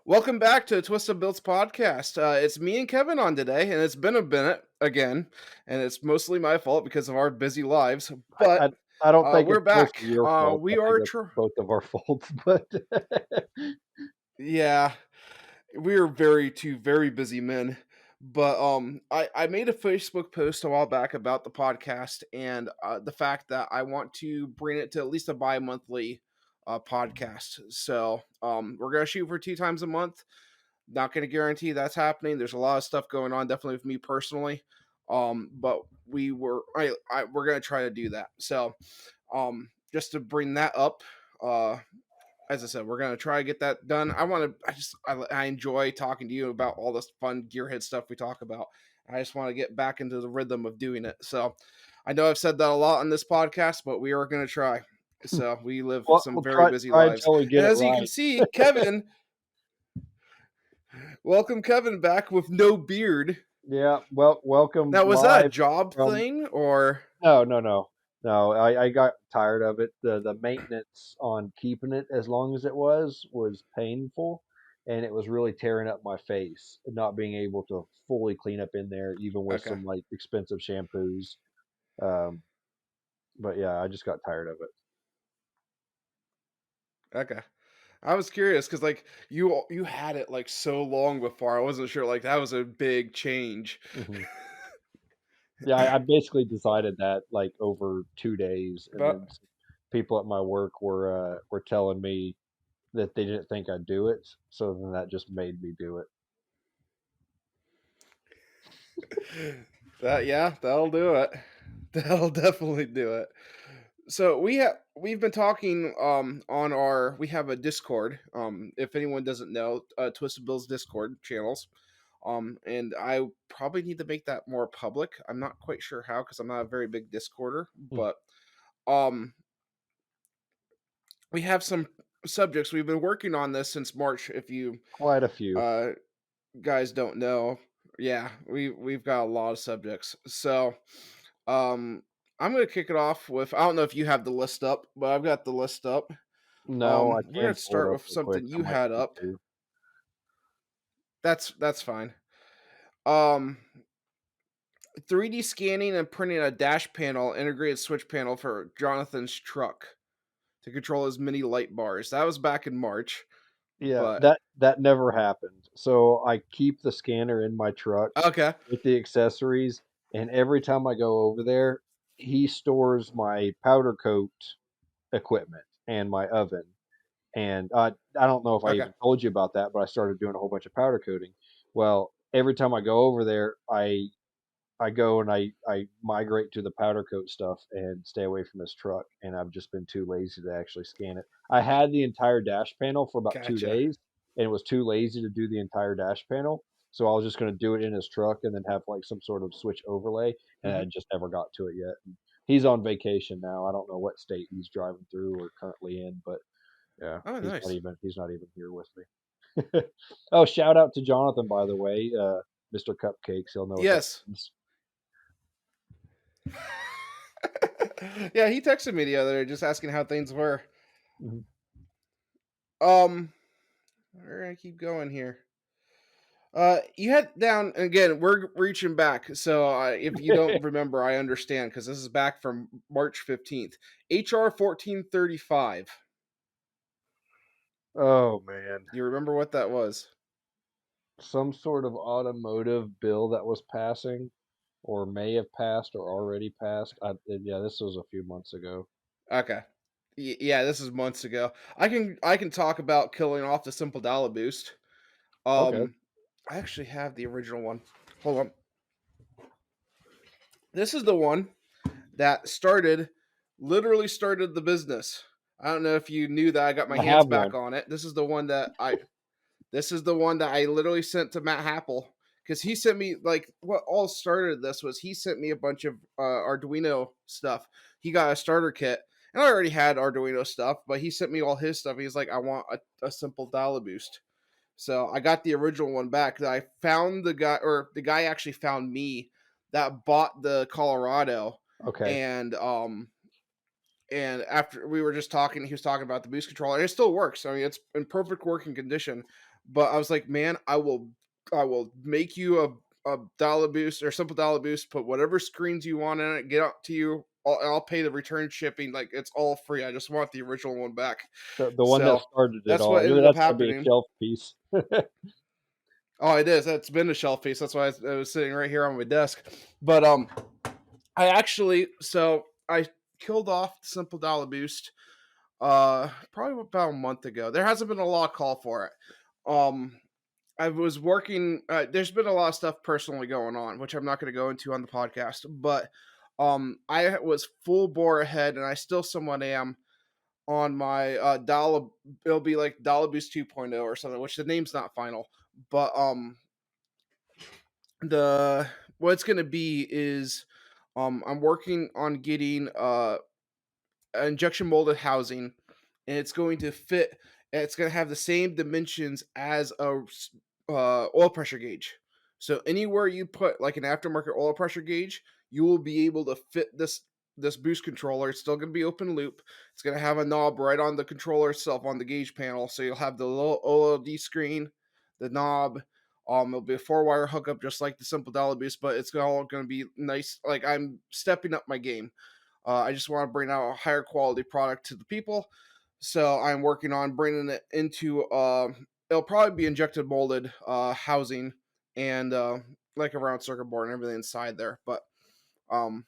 Welcome back to Twisted Builds podcast. It's me and Kevin on today, and it's been a minute again, and it's mostly my fault because of our busy lives. I But I I don't think we're it's back. mostly your fault. I We think are, it's both of our faults, but yeah, we are two very busy men. But I made a Facebook post a while back about the podcast and the fact that I want to bring it to at least a bi-monthly podcast. So we're gonna shoot for 2 times a month. Not going to guarantee that's happening. There's a lot of stuff going on, definitely with me personally. But we're going to try to do that. So, just to bring that up, as I said, we're going to try to get that done. I enjoy talking to you about all this fun gearhead stuff we talk about. I just want to get back into the rhythm of doing it. So, I know I've said that a lot on this podcast, but we are going to try. So, we live well, some we'll very try busy try lives. until we And get it as you can right. see, Kevin, welcome Kevin back with no beard. Yeah, well, welcome Now, was that a live job from thing or no, no, no. No, I got tired of it. The maintenance on keeping it as long as it was painful, and it was really tearing up my face, not being able to fully clean up in there even with okay? some, like, expensive shampoos. Um, but yeah, I just got tired of it. Okay. I was curious because like you had it like so long before. I wasn't sure like that was a big change. Mhm. Yeah, I basically decided that, like, over 2 days, and But then s people at my work were telling me that they didn't think I'd do it, so then that just made me do it. that yeah, that'll do it. That'll definitely do it. So we've been talking on our we have a Discord. If anyone doesn't know, Twisted Bill's Discord channels. And I probably need to make that more public. I'm not quite sure how because I'm not a very big Discorder, Mm, but um we have some subjects. We've been working on this since March. If you quite a few. uh guys don't know, yeah, we've got a lot of subjects. So um I'm gonna kick it off with I don't know if you have the list up, but I've got the list up. No, I We're gonna can pull it start up with real quick. something I you might had need up. to. That's fine. Um 3D scanning and printing a dash panel, integrated switch panel for Jonathan's truck to control his mini light bars. That was back in March, Yeah, but that never happened. So, I keep the scanner in my truck okay. with the accessories, and every time I go over there, he stores my powder coat equipment and my oven. And, I don't know if I Okay. even told you about that, but I started doing a whole bunch of powder coating. Well, every time I go over there, I go and I migrate to the powder coat stuff and stay away from this truck, and I've just been too lazy to actually scan it. I had the entire dash panel for about 2 Gotcha. days, and it was too lazy to do the entire dash panel, so I was just gonna do it in his truck and then have, like, some sort of switch overlay, and I Mhm. just never got to it yet. And he's on vacation now. I don't know what state he's driving through or currently in, but yeah, Oh, nice. he's not even here with me. Oh, shout out to Jonathan, by the way, Mr. Cupcakes, he'll know what that Yes. means. Yeah, he texted me the other day just asking how things were. Mhm. Um, we're gonna keep going here. You had down again. We're reaching back, so if you don't remember, I understand because this is back from March 15th. HR 1435. Oh, man. You remember what that was? Some sort of automotive bill that was passing or may have passed or already passed. Yeah, this was a few months ago. Okay. Yeah, this is months ago. I can talk about killing off the simple dollar boost. Okay. Um, I actually have the original one. Hold on. This is the one that literally started the business. I don't know if you knew that I got my I hands have back one. on it. This is the one that I literally sent to Matt Happel because he sent me like what all started this was he sent me a bunch of Arduino stuff. He got a starter kit, and I already had Arduino stuff, but he sent me all his stuff. He's like, I want a simple dial boost. So I got the original one back. I found the guy, or the guy actually found me that bought the Colorado, Okay. and after we were just talking, he was talking about the boost controller, and it still works. I mean, it's in perfect working condition, But I was like, man, I will make you a dollar boost or simple dollar boost. Put whatever screens you want in it. Get out to you. I'll pay the return shipping. Like it's all free. I just want the original one back. The one that So started it that's what all. ended up That's gotta be a happening. shelf piece. Oh, it is. It's been a shelf piece. That's why I was sitting right here on my desk. But I actually I killed off the simple dollar boost probably about a month ago. There hasn't been a law call for it. Um I was working there's been a lot of stuff personally going on, which I'm not going to go into on the podcast, but I was full bore ahead and I still somewhat am on my dollar it'll be like dollar boost 2.0 or something, which the name's not final, but the what it's going to be is I'm working on getting injection molded housing, and it's going to fit. And it's going to have the same dimensions as a oil pressure gauge. So anywhere you put like an aftermarket oil pressure gauge, you will be able to fit this boost controller. It's still going to be open loop. It's going to have a knob right on the controller itself on the gauge panel. So you'll have the little OLED screen, the knob. It'll be a 4-wire hookup just like the simple dollar boost, but it's all going to be nice. Like I'm stepping up my game. I just want to bring out a higher quality product to the people. So I'm working on bringing it into, it'll probably be injected molded housing and like a round circuit board and everything inside there. But um,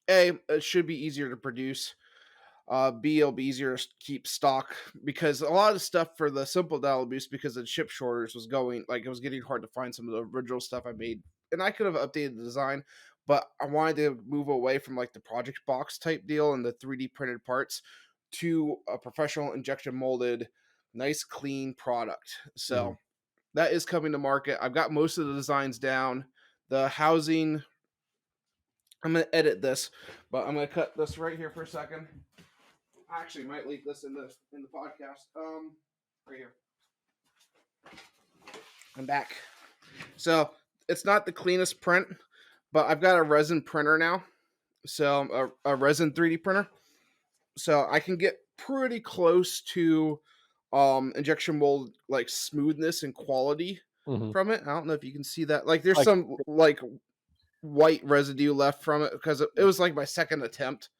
it should be easier to produce. B, it'll be easier to keep stock because a lot of the stuff for the simple dial boost because of the chip shortage was going like it was getting hard to find some of the original stuff I made, and I could have updated the design, but I wanted to move away from like the project box type deal and the 3D printed parts to a professional injection molded, nice clean product. Mhm. So that is coming to market. I've got most of the designs down. The housing, I'm gonna edit this, but I'm gonna cut this right here for a second. I actually might leave this in the podcast. Right here. I'm back. So it's not the cleanest print, but I've got a resin printer now. So a resin 3D printer. So I can get pretty close to injection mold like smoothness and quality Mhm. from it. I don't know if you can see that. Like there's Like, some like white residue left from it because it was like my second attempt.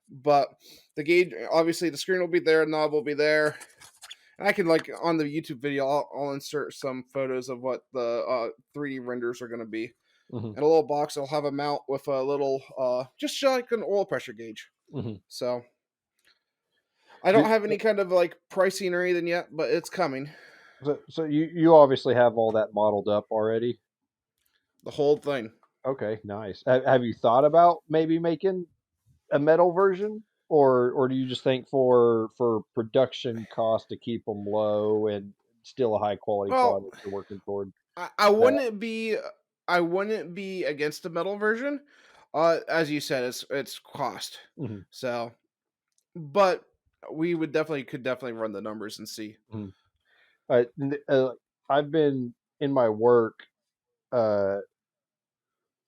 But the gauge, obviously, the screen will be there, knob will be there, and I can like on the YouTube video, I'll insert some photos of what the 3D renders are going to be. mhm. In a little box, I'll have a mount with a little, just like an oil pressure gauge. Mhm. So I don't Do have any kind of like pricing or anything yet, but it's coming. so you obviously have all that modeled up already? The whole thing. Okay, nice. Have you thought about maybe making a metal version? Or do you just think for production cost to keep them low and still a high quality Well, product you're working toward I that? wouldn't be against the metal version. As you said, it's cost. Mhm, So, but we would definitely could definitely run the numbers and see. mhm. N I've been in my work, uh,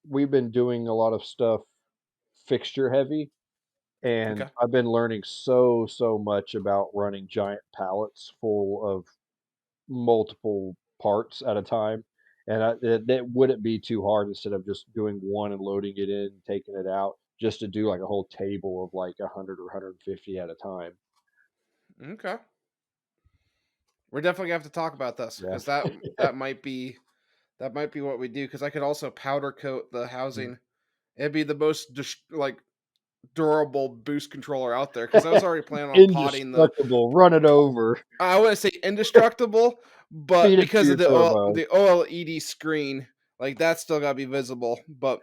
we've been doing a lot of stuff fixture heavy, and Okay. I've been learning so much about running giant pallets full of multiple parts at a time, and that wouldn't be too hard instead of just doing one and loading it in, taking it out, just to do like a whole table of like 100 or 150 at a time. Okay. We're definitely gonna have to talk about this Yeah. because that might be what we do. Because I could also powder coat the Mhm. housing. It'd be the most like durable boost controller out there. Because I was already planning on potting the. Indestructible, run it over, I wouldn't say indestructible, but feed it to because of your turbo. the OLED screen, like that's still gotta be visible. But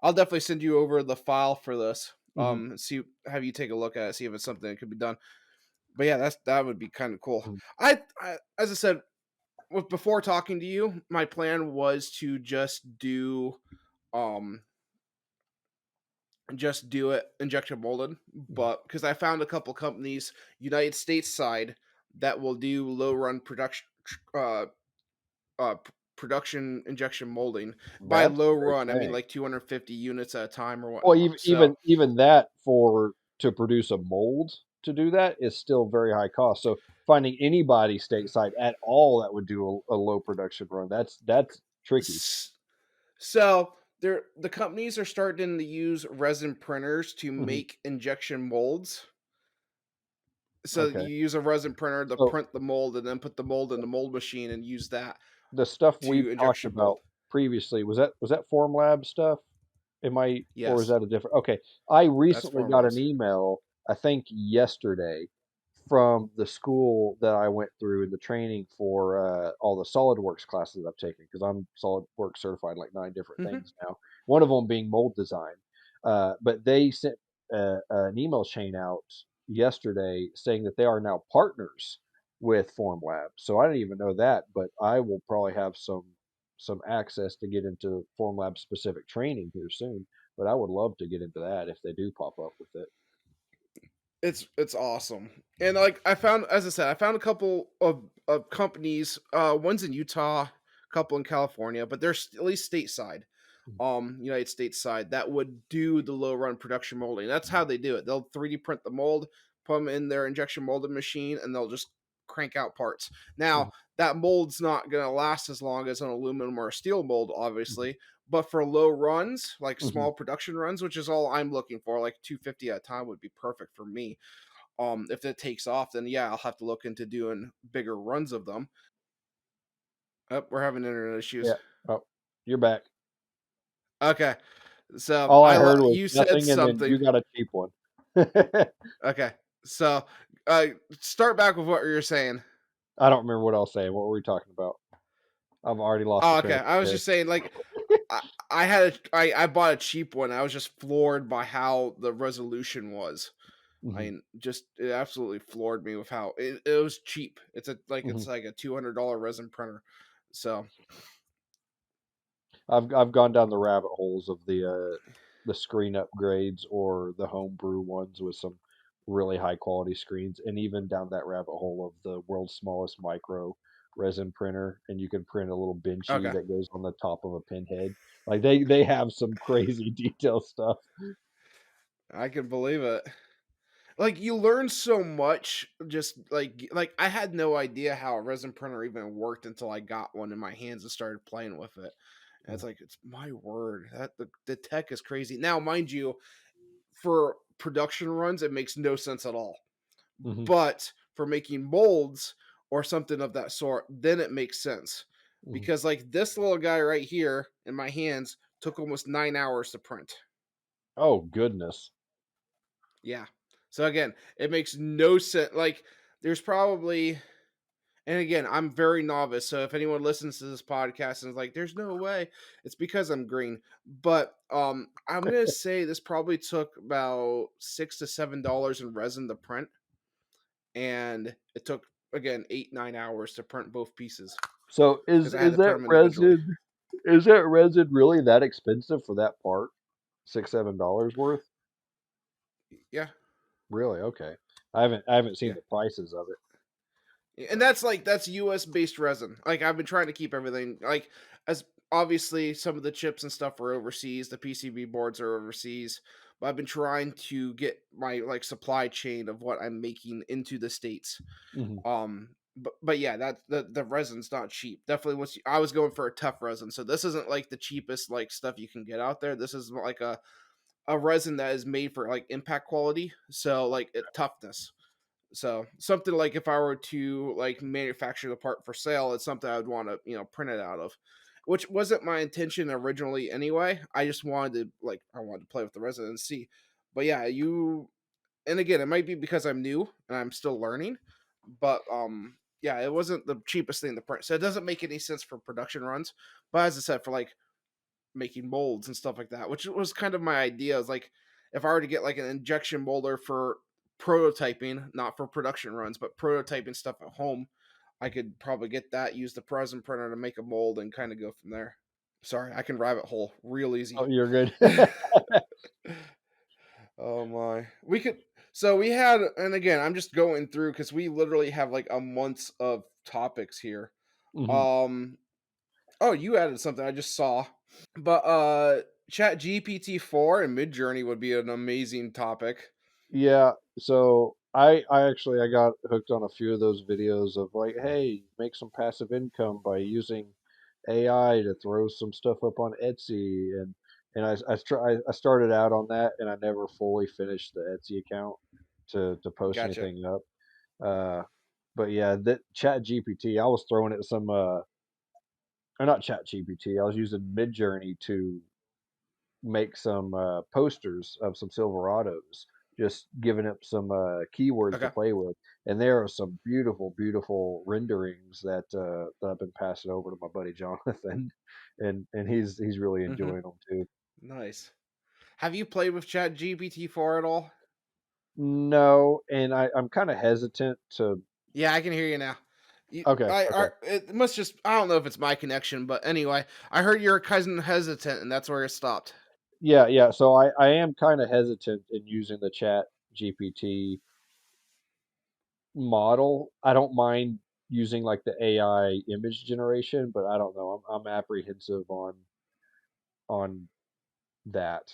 I'll definitely send you over the file for this. Mhm, See, have you take a look at it, see if it's something that could be done. But yeah, that would be kind of cool. mhm, I as I said, before talking to you, my plan was to um just do it injection molded, mhm. but because I found a couple companies United States side that will do low run production uh production injection molding. By That's low a great run I mean thing. like 250 units at a time or Well, whatnot. So even that for to produce a mold to do that is still very high cost. So finding anybody stateside at all that would do a low production run, that's tricky. S- So the companies are starting to use resin printers to Mhm. make injection molds. So Okay. you use a resin printer to So print the mold and then put the mold in the mold machine and use that the stuff we've to talked injection about mold. previously, was that Formlab stuff? Am I or is Yes, that a different okay. I that's recently got an Formlabs. email, I think yesterday, from the school that I went through in the training for, all the SolidWorks classes I've taken because 'cause I'm SolidWorks certified in, like, 9 different Hmm. things now, one of them being mold design. But they sent, an email chain out yesterday saying that they are now partners with Formlab. So I didn't even know that, but I will probably have some access to get into Formlab specific training here soon. But I would love to get into that if they do pop up with it. It's awesome. And like I found, as I said, I found a couple of companies, one's in Utah, a couple in California, but they're at least stateside, Mhm, United States side, that would do the low run production molding. That's how they do it. They'll 3D print the mold, put them in their injection molding machine, and they'll just crank out parts. mhm, Now, that mold's not going to last as long as an aluminum or a steel mold, mhm, obviously, but for low runs, like mhm. small production runs, which is all I'm looking for, like 250 at a time would be perfect for me. If it takes off, then yeah, I'll have to look into doing bigger runs of them. Oh, we're having internet issues. Yeah. Oh, you're back. Okay, so All I heard was you said nothing, and then something. you got a cheap one. Okay, so start back with what you were saying. I don't remember what I was saying. What were we talking about? I've already lost the Oh, train okay, of I was thought just saying like I, I bought a cheap one. I was just floored by how the resolution was. there. I Mhm, mean, just it absolutely floored me with how it was cheap. mhm. It's like a $200 resin printer. So I've gone down the rabbit holes of the screen upgrades or the homebrew ones with some really high quality screens, and even down that rabbit hole of the world's smallest micro resin printer, and you can print a little benchy okay, that goes on the top of a pinhead. Like they have some crazy detail stuff. I can believe it. Like you learn so much, just like I had no idea how a resin printer even worked until I got one in my hands and started playing with it. And it's like it's my word that the tech is crazy. Now, mind you, for production runs, it makes no sense at all. Mhm, But for making molds or something of that sort, then it makes sense. mhm. Because like this little guy right here in my hands took almost 9 hours to print. Oh goodness. Yeah. So again, it makes no sense. Like there's probably, and again, I'm very novice. So if anyone listens to this podcast and is like, "There's no way," it's because I'm green. But I'm gonna say this probably took about $6 to $7 in resin to print, and it took again 8 9 hours to print both pieces So because I had is to print that them individually. resin really that expensive for that part? 6, $7 worth? Yeah, Really? Okay. I haven't seen yeah. the prices of it. And that's like that's US based resin. Like I've been trying to keep everything like as obviously some of the chips and stuff are overseas, the PCB boards are overseas, but I've been trying to get my like supply chain of what I'm making into the states. Mhm, But yeah, that the resin's not cheap. Definitely I was going for a tough resin. So this isn't like the cheapest like stuff you can get out there. This is like a resin that is made for like impact quality. So like toughness. So something like if I were to like manufacture the part for sale, it's something I would want to, print it out of. Which wasn't my intention originally anyway. I just wanted to I wanted to play with the resin and see. But yeah, you and again, it might be because I'm new and I'm still learning, but yeah, it wasn't the cheapest thing to print. So it doesn't make any sense for production runs. But as I said, for like making molds and stuff like that, which was kind of my idea. Is like if I were to get like an injection molder for prototyping, not for production runs, but prototyping stuff at home, I could probably get that, use the Presim printer to make a mold and kind of go from there. Sorry, I can rabbit hole real easy. oh, you're good. Oh my. We could so we had and again, I'm just going through cuz we literally have like a month's of topics here. Mhm. Um oh, you added something I just saw. But Chat GPT 4 and Midjourney would be an amazing topic. Yeah, so I actually I got hooked on a few of those videos of like, hey, make some passive income by using AI to throw some stuff up on Etsy, and I started out on that, and I never fully finished the Etsy account to post Gotcha. anything up. Uh, but yeah, that Chat GPT, I was throwing it some or not Chat GPT, I was using Midjourney to make some posters of some Silverados, just giving up some keywords to Okay. play with. And there are some beautiful, beautiful renderings that I've been passing over to my buddy Jonathan, and he's really Hmm. enjoying them too. Nice. Have you played with Chat GPT-4 at all? No, and I'm kind of hesitant to. Yeah, I can hear you now. Okay, okay, It must just, I don't know if it's my connection, but anyway, I heard your cousin hesitant, and that's where it stopped. yeah, yeah. So I am kind of hesitant in using the Chat GPT model. I don't mind using like the AI image generation, but I don't know. I'm apprehensive on that.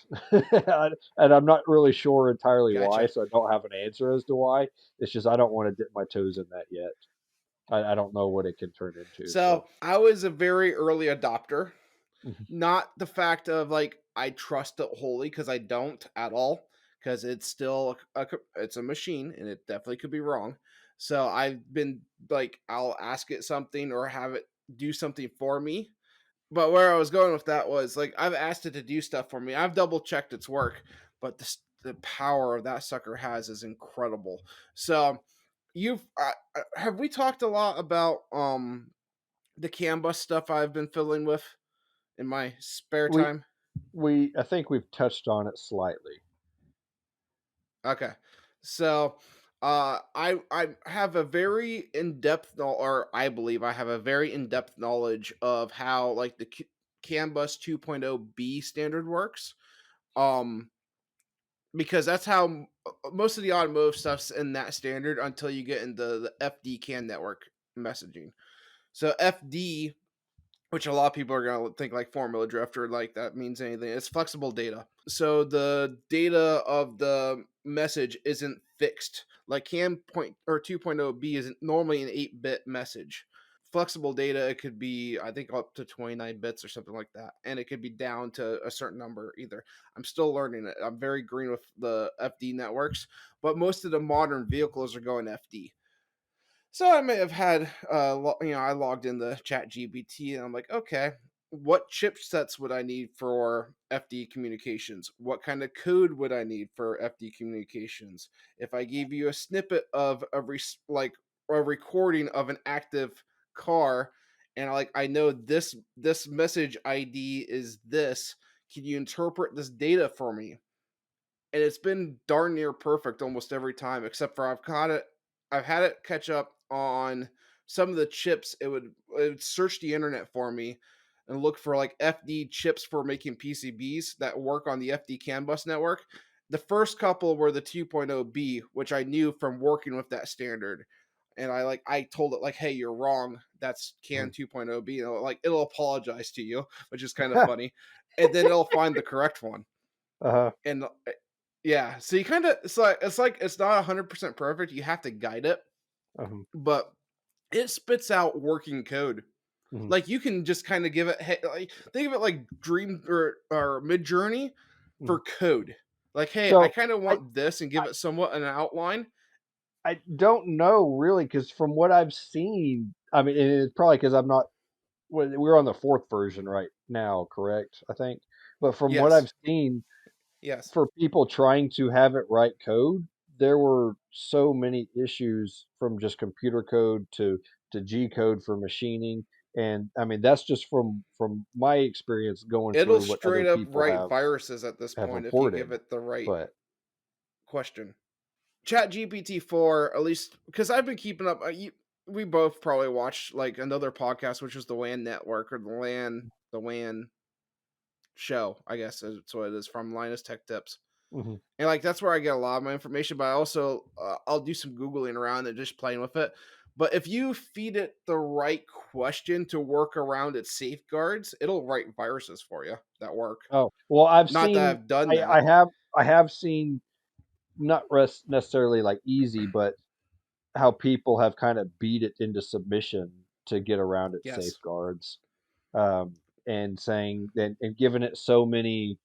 And I'm not really sure entirely why, Gotcha. so I don't have an answer as to why. It's just I don't want to dip my toes in that yet. I don't know what it can turn into. So So I was a very early adopter. mhm. Not the fact of like I trust it wholly because I don't at all because it's still it's a machine and it definitely could be wrong. So I've been like I'll ask it something or have it do something for me. But where I was going with that was like I've asked it to do stuff for me. I've double checked its work, but the power that sucker has is incredible. So you've have we talked a lot about the Canvas stuff I've been filling with in my spare we time? we I think we've touched on it slightly. Okay. So, I have a very in-depth or I believe I have a very in-depth knowledge of how like the CAN bus 2.0 B standard works. Um because that's how most of the automotive stuff's in that standard until you get into the FD CAN network messaging. So FD, which a lot of people are going to think like formula drift or like that means anything. It's flexible data. So the data of the message isn't fixed. Like CAN point or 2.0B isn't normally an 8-bit message. Flexible data, it could be, I think, up to 29 bits or something like that. And it could be down to a certain number either. I'm still learning it. I'm very green with the FD networks, but most of the modern vehicles are going FD. So I may have had, I logged in the Chat GPT and I'm like, okay, what chipsets would I need for FD communications? What kind of code would I need for FD communications? If I gave you a snippet of like a recording of an active car, and I know this message ID is this, can you interpret this data for me? And it's been darn near perfect almost every time, except for I've had it catch up on some of the chips. It would search the internet for me and look for like FD chips for making PCBs that work on the FD CAN bus network. The first couple were the 2.0B, which I knew from working with that standard. And I told it like, hey, you're wrong. That's CAN Mhm. 2.0B. And it'll apologize to you, which is kind of funny. And then it'll find the correct one. Uh-huh. And yeah, so you kind of it's like it's not 100% perfect. You have to guide it, Uh-huh. but it spits out working code. Mhm. Like you can just kind of give it, hey, like, think of it like Dream or Mid Journey for Mhm. code. Like, hey, I So kind of I want this, and give it somewhat an outline. I don't know really because from what I've seen, I mean, and it's probably because I'm not. We're on the fourth version right now, correct? I think, but from what I've Yes, seen, yes, for people trying to have it write code, there were so many issues from just computer code to G code for machining, and I mean that's just from my experience going it'll through what other straight up people write viruses at this have point if you give reported. it the right But question. Chat GPT-4, at least because I've been keeping up. We both probably watched like another podcast, which was the WAN network or the WAN show. I guess that's what it is from Linus Tech Tips, mhm. and like that's where I get a lot of my information. But I also I'll do some googling around and just playing with it. But if you feed it the right question to work around its safeguards, it'll write viruses for you that work. Oh well, I've Not that seen I've done I that. have I have seen not necessarily like easy, but how people have kind of beat it into submission to get around its Yes. safeguards, um, and saying and giving it so many,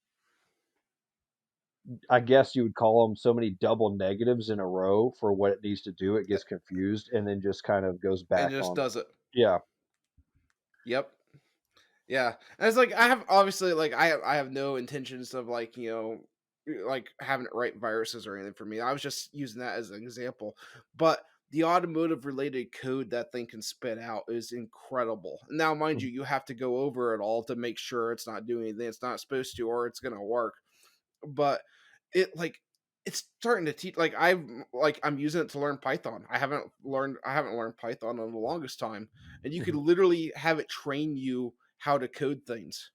I guess you would call them so many double negatives in a row for what it needs to do. It Uh, gets confused and then just kind of goes and back just on. does it. Yeah. Yep. Yeah, and it's like I have obviously like I have no intentions of like like having it write viruses or anything for me. I was just using that as an example, but the automotive related code that thing can spit out is incredible. Now, mind Mhm, you, you have to go over it all to make sure it's not doing anything it's not supposed to, or it's gonna work. But it like it's starting to teach I'm using it to learn Python. I haven't learned Python in the longest time. And you could mhm. literally have it train you how to code things.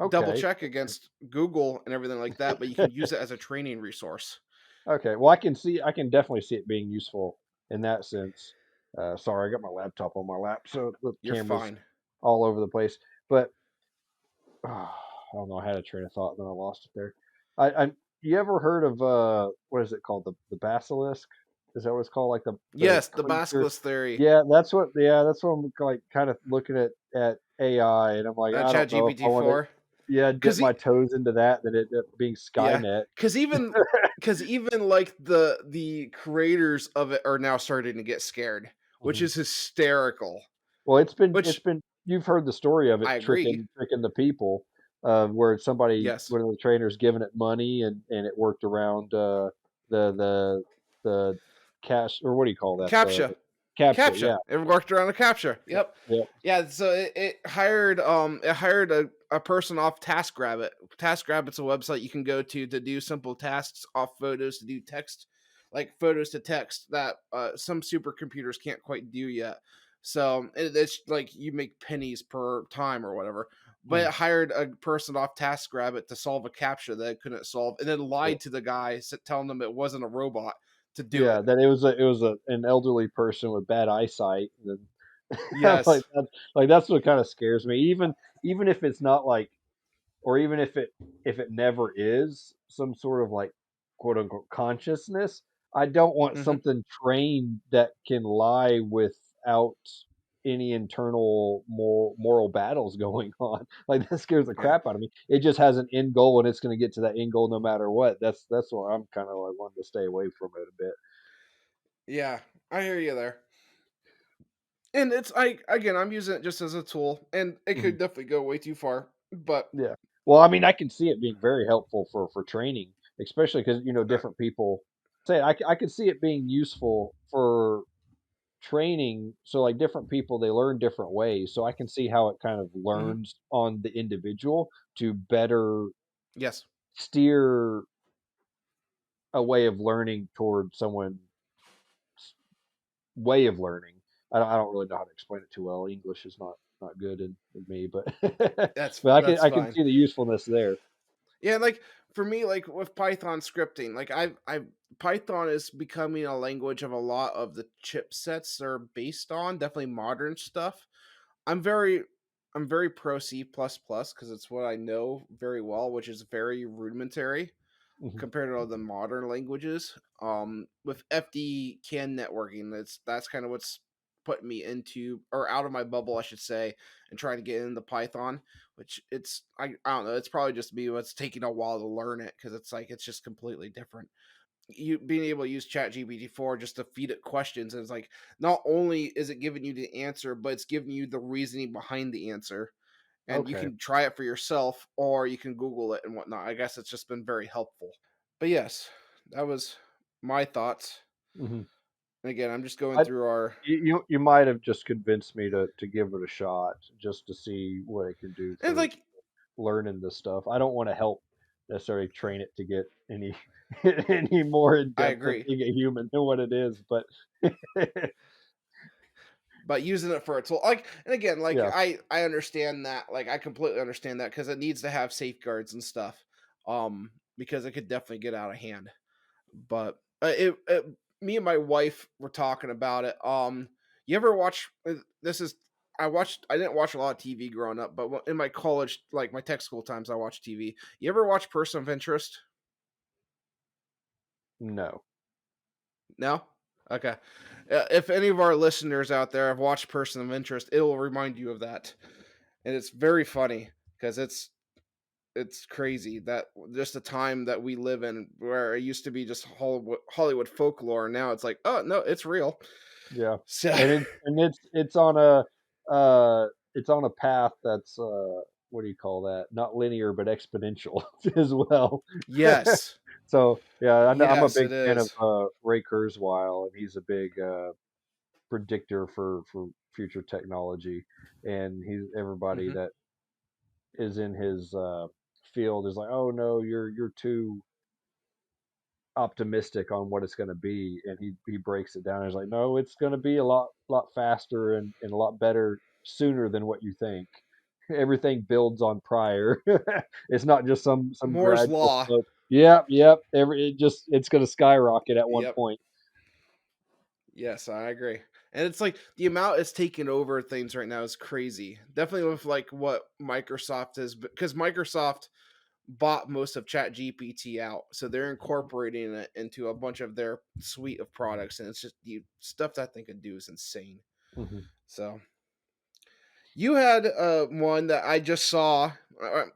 Double Okay. check against Google and everything like that, but you can use it as a training resource. Okay. Well, I can definitely see it being useful in that sense. Sorry, I got my laptop on my lap, so the You're camera's fine. all over the place. But I don't know. I had a train of thought, and then I lost it there. I you ever heard of what is it called? The basilisk? Is that what it's called? Like the Yes, the creature? basilisk theory. Yeah, that's what I'm like kind of looking at AI, and I'm like, I Chat don't know if I GPT want to, 4. yeah, dip Because my toes into that, that it being yeah, Skynet. because even like the creators of it are now starting to get scared, which Mhm. is hysterical. Well, it's Which been you've heard the story of I it agree. tricking the people, where Yes. one of the trainers giving it money and it worked around, the the the cash, or what do you call that? The CAPTCHA. captcha, CAPTCHA. yeah. It worked around a CAPTCHA. Yep, Yep. yep, Yeah, so it hired a person off TaskRabbit. TaskRabbit's a website you can go to do simple tasks off photos to do text, like photos to text that some supercomputers can't quite do yet. So it's like you make pennies per time or whatever. But mm, it hired a person off TaskRabbit to solve a captcha that it couldn't solve, and then yep. lied to the guy, telling them it wasn't a robot to do Yeah, it. that it was an elderly person with bad eyesight, and I'm like, Yes. that's what kinda scares me, even if it's not like, or even if it never is some sort of like quote unquote consciousness, I don't want Hmm. something trained that can lie without any internal moral battles going on. Like that scares the Yeah. crap out of me. It just has an end goal and it's going to get to that end goal no matter what. That's why I'm kind of like wanting to stay away from it a bit. Yeah, I hear you there. And it's like again, I'm using it just as a tool, and it Mhm. could definitely go way too far. But Yeah. Well, I mean, I can see it being very helpful for training, especially because uh, different people say I could see it being useful for training. So like different people, they learn different ways. So I can see how it kind of mhm, learns on the individual to better yes, steer a way of learning toward someone's way of learning. I don't really know how to explain it too well. English is not good in me, but but that's I can fine. see the usefulness there. Yeah, like for me, like with Python scripting, like I Python is becoming a language of a lot of the chipsets are based on, definitely modern stuff. I'm very I'm very pro C++ because it's what I know very well, which is very rudimentary Mhm. compared to all the modern languages. With FD CAN networking, that's kind of what's put me into or out of my bubble, I should say, and trying to get into Python. Which I don't know. It's probably just me. It's taking a while to learn it because it's like it's just completely different. You being able to use Chat GPT 4 just to feed it questions, and it's like not only is it giving you the answer, but it's giving you the reasoning behind the answer, and you Okay. can try it for yourself or you can Google it and whatnot. I guess it's just been very helpful. But yes, that was my thoughts. Mhm. And again, I'm just going I through our you might have just convinced me to give it a shot just to see what it can do and for like learning this stuff. I don't want to help necessarily train it to get any any more in I depth of agree. being a human than what it is, but But using it for a tool like and again, like yeah. I understand that. Like I completely understand that because it needs to have safeguards and stuff. Because it could definitely get out of hand. But me and my wife were talking about it. You ever watch? This is I watched. I didn't watch a lot of TV growing up, but in my college, like my tech school times, I watched TV. You ever watch Person of Interest? No. No? Okay. If any of our listeners out there have watched Person of Interest, it will remind you of that. And it's very funny because it's crazy that just the time that we live in where it used to be just Hollywood folklore, and now it's like, oh no, it's real. Yeah. So And it's it's on a path that's, what do you call that? Not linear, but exponential as well. yes, So, yeah, I'm a yes, big it fan of, is. Ray Kurzweil, and he's a big, predictor for future technology, and he's everybody Hmm. that is in his, field is like, "Oh, no, you're too optimistic on what it's gonna be," and he breaks it down. He's like, "No, it's gonna be a lot faster and a lot better sooner than what you think. Everything builds on prior. It's not just some Moore's gradual law. slope." Yep, yep. It's gonna skyrocket at one Yep. point. Yes, I agree. And it's like the amount it's taking over things right now is crazy. Definitely with like what Microsoft is, because Microsoft bought most of Chat GPT out, so they're incorporating it into a bunch of their suite of products, and it's just the stuff that they can do is insane. Mhm. So you had one that I just saw.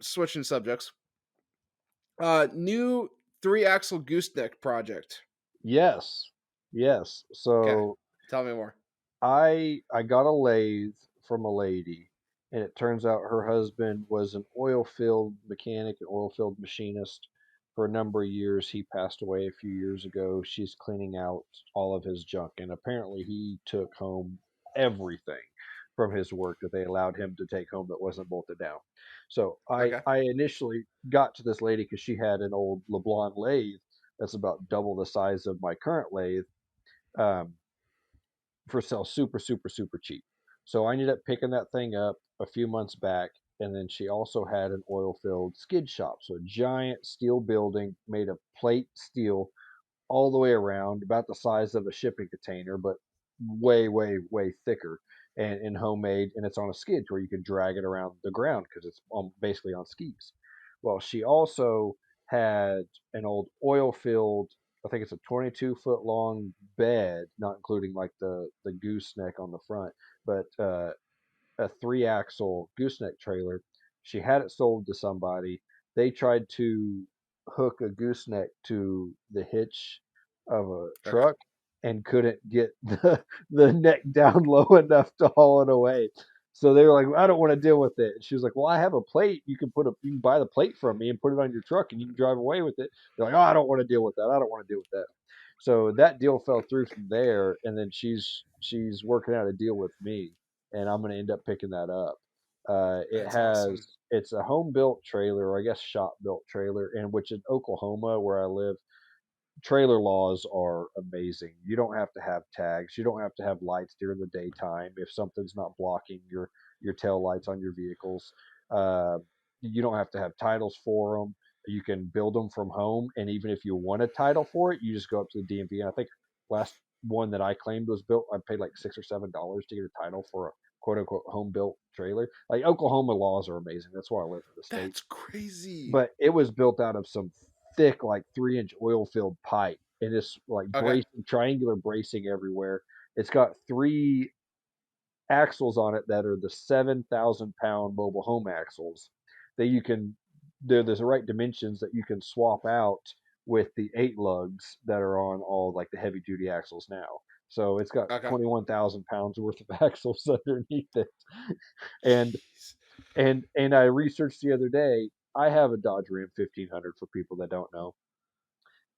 Switching subjects. New three-axle gooseneck project. Yes. Yes. Okay, So tell me more. I got a lathe from a lady, and it turns out her husband was an oil field mechanic, an oil field machinist for a number of years. He passed away a few years ago. She's cleaning out all of his junk, and apparently he took home everything from his work that they allowed him to take home that wasn't bolted down. So Okay, I initially got to this lady because she had an old LeBlanc lathe that's about double the size of my current lathe. Um, for sale super, super, super cheap. So I ended up picking that thing up a few months back. And then she also had an oil filled skid shop. So a giant steel building made of plate steel all the way around, about the size of a shipping container, but way, way, way thicker and homemade. And it's on a skid where you can drag it around the ground because it's basically on skis. Well, she also had an old oil filled, I think it's a 22-foot long bed, not including like the gooseneck on the front, but a three-axle gooseneck trailer. She had it sold to somebody. They tried to hook a gooseneck to the hitch of a okay. truck and couldn't get the neck down low enough to haul it away. So they were like, "I don't want to deal with it." And she was like, "Well, I have a plate. You can buy the plate from me and put it on your truck and you can drive away with it." They're like, "Oh, I don't want to deal with that. I don't want to deal with that." So that deal fell through from there, and then she's working out a deal with me, and I'm gonna end up picking that up. That's awesome. It's a home built trailer, or I guess shop built trailer, and which in Oklahoma where I live, trailer laws are amazing. You don't have to have tags. You don't have to have lights during the daytime if something's not blocking your tail lights on your vehicles. Uh, you don't have to have titles for them. You can build them from home, and even if you want a title for it, you just go up to the DMV. And I think last one that I claimed was built, I paid like $6 or $7 to get a title for a quote unquote home built trailer. Like Oklahoma laws are amazing. That's why I live in the state, That's crazy. but it was built out of some thick, like 3-inch oil filled pipe, and it's like Okay, bracing, triangular bracing everywhere. It's got three axles on it that are the 7,000 pound mobile home axles that you can, there's the right dimensions that you can swap out with the 8 lugs that are on all like the heavy duty axles now. So it's got okay. 21,000 pounds worth of axles underneath it. And Jeez. and I researched the other day. I have a Dodge Ram 1500 for people that don't know.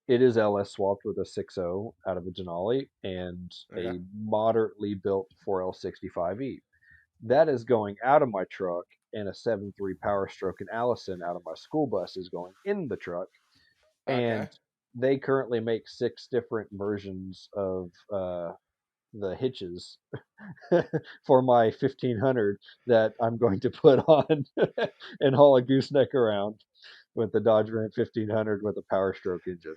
It is LS swapped with a 6.0 out of a Denali and Okay, a moderately built 4L65E. That is going out of my truck, and a 7.3 Power Stroke and Allison out of my school bus is going in the truck. okay. And they currently make 6 different versions of the hitches for my 1500 that I'm going to put on and haul a gooseneck around with the Dodge Ram 1500 with a Power Stroke engine.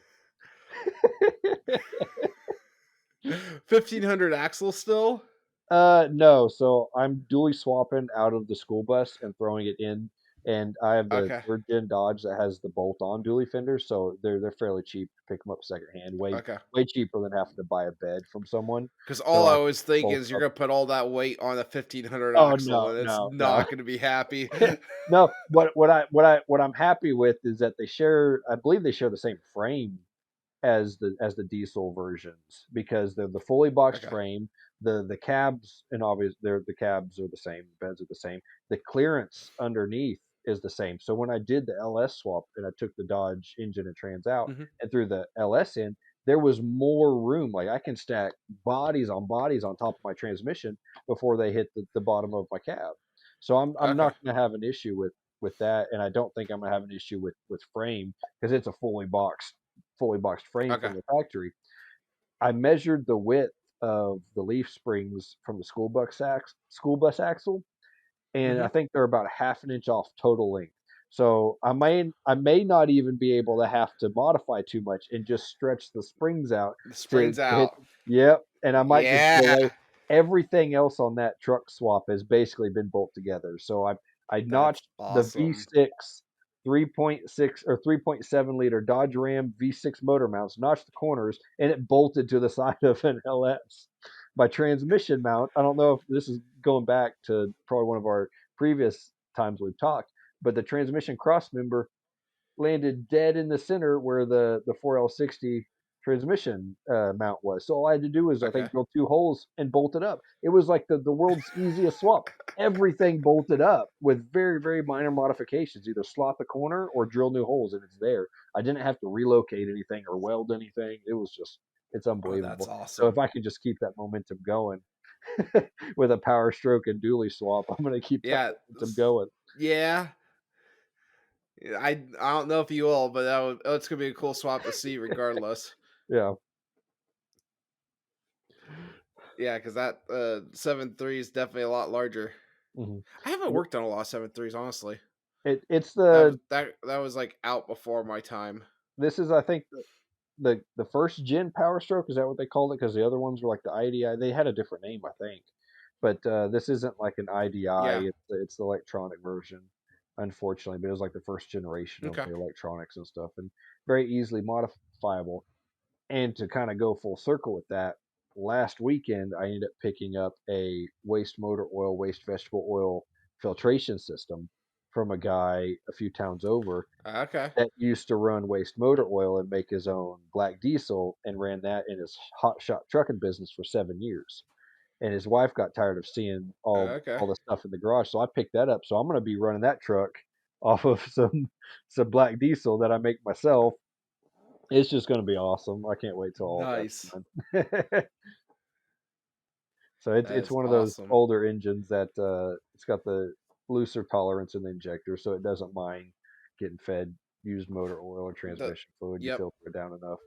1500 axle still? No, so I'm dually swapping out of the school bus and throwing it in and I have the Okay. 3rd gen Dodge that has the bolt-on dually fenders, so they're fairly cheap to pick them up secondhand, Okay. way cheaper than having to buy a bed from someone, Because all so I I can always think bolt is it you're up. gonna put all that weight on a 1500 Oh, axle, no, and it's no, no. not gonna be happy. No, what I'm happy with is that I believe they share the same frame as the diesel versions because they're the fully boxed Okay. frame. The cabs and obvious the cabs are the same, beds are the same. The clearance underneath is the same. So when I did the LS swap and I took the Dodge engine and trans out Mhm. and threw the LS in, there was more room. Like I can stack bodies on top of my transmission before they hit the bottom of my cab. So I'm Okay. not going to have an issue with that, and I don't think I'm going to have an issue with frame because it's a fully boxed frame Okay. from the factory. I measured the width of the leaf springs from the school bus axle, and I Mhm. think they're about a half an inch off total length. So I may not even be able to have to modify too much and just stretch the springs out The to spring's hit. out. Yep, and I might just get Yeah. away. Everything else on that truck swap has basically been bolt together. So I That's notched the awesome. V6 3.6 or 3.7 liter Dodge Ram V6 motor mounts, notched the corners, and it bolted to the side of an LS. My transmission mount, I don't know if this is going back to probably one of our previous times we've talked, but the transmission cross member landed dead in the center where the 4L60 transmission mount was. So all I had to do was, I Okay. think, drill 2 holes and bolt it up. It was like the world's easiest swap. Everything bolted up with very, very minor modifications. Either slot the corner or drill new holes, and it's there. I didn't have to relocate anything or weld anything. It's Oh, that's unbelievable. So if awesome. I could just keep that momentum going with a power stroke and dually swap, I'm going to keep that Yeah. momentum going. Yeah. Yeah, I don't know if you will, but it's gonna be a cool swap to see regardless. Yeah. Yeah, because that 7.3 is definitely a lot larger. Mhm. I haven't worked on a lot of 7.3s, honestly. It's That was the that was like out before my time. this is I think the first gen Power Stroke, is that what they called it? Because the other ones were like the IDI. They had a different name, I think. But this isn't like an IDI. Yeah. It's the electronic version, unfortunately. But it was like the first generation of Okay. the electronics and stuff, and very easily modifiable. And to kind of go full circle with that, last weekend I ended up picking up a waste motor oil, waste vegetable oil filtration system from a guy a few towns over Okay. that used to run waste motor oil and make his own black diesel and ran that in his hot shot trucking business for 7 years. And his wife got tired of seeing Okay. all the stuff in the garage, so I picked that up. So I'm going to be running that truck off of some black diesel that I make myself. It's just going to be awesome. I can't wait till all Nice. that's done. So That it's is one of those awesome. older engines that it's got the looser tolerance in the injector, so it doesn't mind getting fed used motor oil or The transmission fluid. You Yep. filter it down enough.